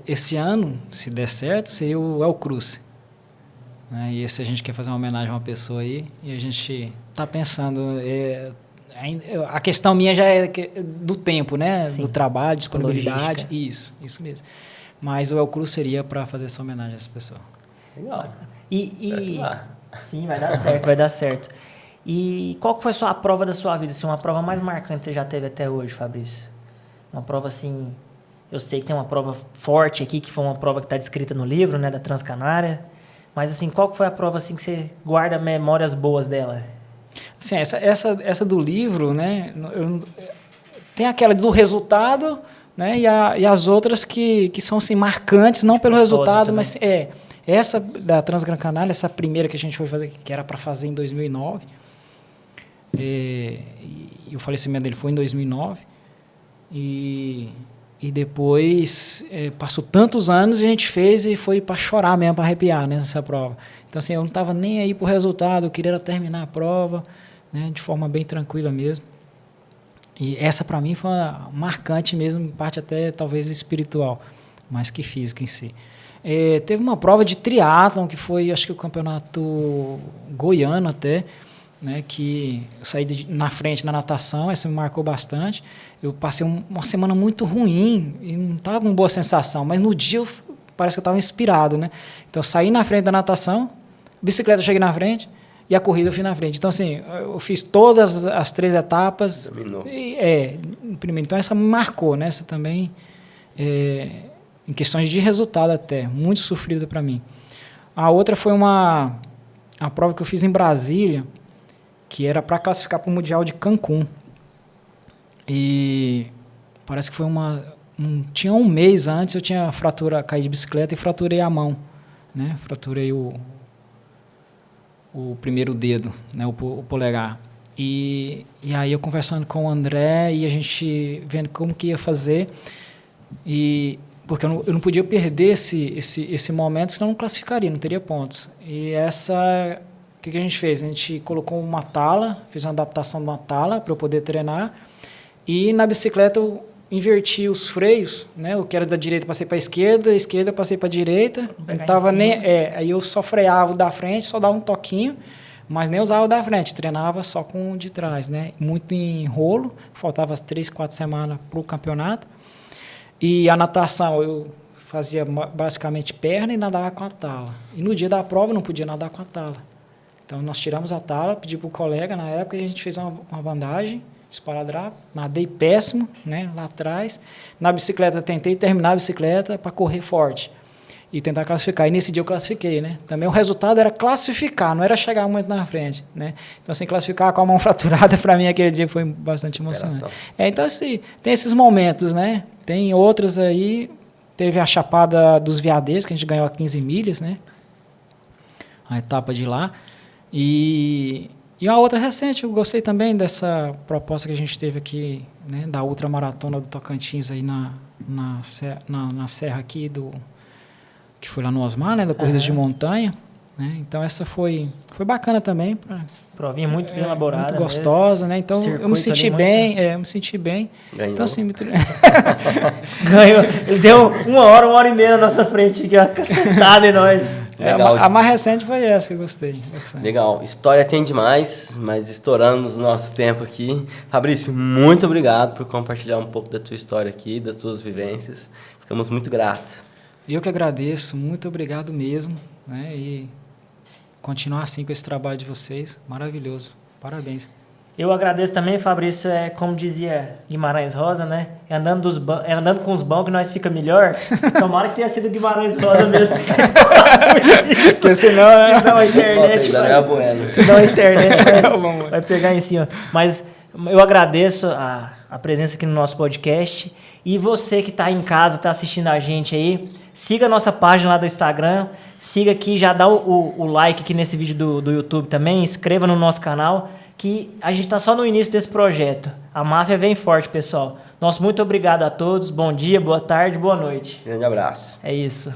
Esse ano, se der certo, seria o El Cruce. E esse a gente quer fazer uma homenagem a uma pessoa aí, e a gente está pensando... a questão minha já é do tempo, né? Sim. Do trabalho, disponibilidade. Isso mesmo. Mas o El Cruce seria para fazer essa homenagem a essa pessoa. Legal. Sim, vai dar certo. E qual que foi a prova da sua vida? Assim, uma prova mais marcante que você já teve até hoje, Fabrício? Uma prova assim... Eu sei que tem uma prova forte aqui, que foi uma prova que está descrita no livro, né, da Transcanária. Mas, assim, qual que foi a prova assim, que você guarda memórias boas dela? Assim, essa do livro, né, tem aquela do resultado, né, e as outras que são assim, marcantes, não pelo resultado, mas essa da Transgran Canária, essa primeira que a gente foi fazer, que era para fazer em 2009, e o falecimento dele foi em 2009, e depois passou tantos anos e a gente fez e foi para chorar mesmo, para arrepiar nessa prova. Então, assim, eu não estava nem aí para o resultado, eu queria terminar a prova, né, de forma bem tranquila mesmo. E essa, para mim, foi uma marcante mesmo, em parte até talvez espiritual, mais que física em si. Teve uma prova de triatlon, que foi, acho que o campeonato goiano até, né, que eu saí na frente na natação, essa me marcou bastante. Eu passei uma semana muito ruim e não estava com boa sensação, mas no dia parece que eu estava inspirado, né? Então eu saí na frente da natação, bicicleta eu cheguei na frente e a corrida eu fui na frente. Então, assim, eu fiz todas as 3 etapas. Dominou. Primeiro. Então essa me marcou, né? Essa também, em questões de resultado até, muito sofrida para mim. A outra foi a prova que eu fiz em Brasília, que era para classificar para o Mundial de Cancún. E parece que foi tinha um mês antes, eu tinha caí de bicicleta e fraturei a mão, né? Fraturei o primeiro dedo, né? O polegar. E aí eu conversando com o André e a gente vendo como que ia fazer, porque eu não podia perder esse momento, senão eu não classificaria, não teria pontos. E o que a gente fez? A gente colocou uma tala, fez uma adaptação de uma tala para eu poder treinar, e na bicicleta eu inverti os freios, né? O que era da direita passei para a esquerda eu passei para a direita. Não tava aí eu só freava o da frente, só dava um toquinho, mas nem usava o da frente, treinava só com o de trás, né? Muito em rolo, faltava 3, 4 semanas para o campeonato. E a natação eu fazia basicamente perna e nadava com a tala. E no dia da prova eu não podia nadar com a tala. Então nós tiramos a tala, pedi para o colega na época e a gente fez uma bandagem, esparadrapo, nadei péssimo, né, lá atrás. Na bicicleta tentei terminar a bicicleta para correr forte e tentar classificar. E nesse dia eu classifiquei, né? Também o resultado era classificar, não era chegar muito na frente, né? Então, assim, classificar com a mão fraturada para mim aquele dia foi bastante emocionante. Então, assim, tem esses momentos, né? Tem outros aí teve a Chapada dos Veadeiros, que a gente ganhou a 15 milhas, né? A etapa de lá. E a outra recente, eu gostei também dessa proposta que a gente teve aqui, né? Da ultramaratona do Tocantins aí na serra aqui, que foi lá no Osmar, né? Da corrida de montanha. Né? Então essa foi bacana também. Provinha muito bem elaborada. Muito gostosa, né? Então eu me senti bem, eu me senti bem. Ganhou. Então assim, Ganhou. Ele deu 1 hora e meia na nossa frente aqui, uma cacetada em nós. Legal. A mais recente foi essa que eu gostei. Legal. História tem demais, mas estourando o nosso tempo aqui. Fabrício, muito obrigado por compartilhar um pouco da tua história aqui, das tuas vivências. Ficamos muito gratos. Eu que agradeço, muito obrigado mesmo, né? E continuar assim com esse trabalho de vocês, maravilhoso. Parabéns. Eu agradeço também, Fabrício, como dizia Guimarães Rosa, né? É andando com os bons que nós fica melhor. Tomara que tenha sido Guimarães Rosa mesmo. Porque senão a internet a internet vai pegar em cima. Mas eu agradeço a presença aqui no nosso podcast. E você que está em casa, está assistindo a gente aí, siga a nossa página lá do Instagram, siga aqui, já dá o like aqui nesse vídeo do YouTube também, inscreva no nosso canal, que a gente está só no início desse projeto. A máfia vem forte, pessoal. Nosso muito obrigado a todos, bom dia, boa tarde, boa noite. Grande abraço. É isso.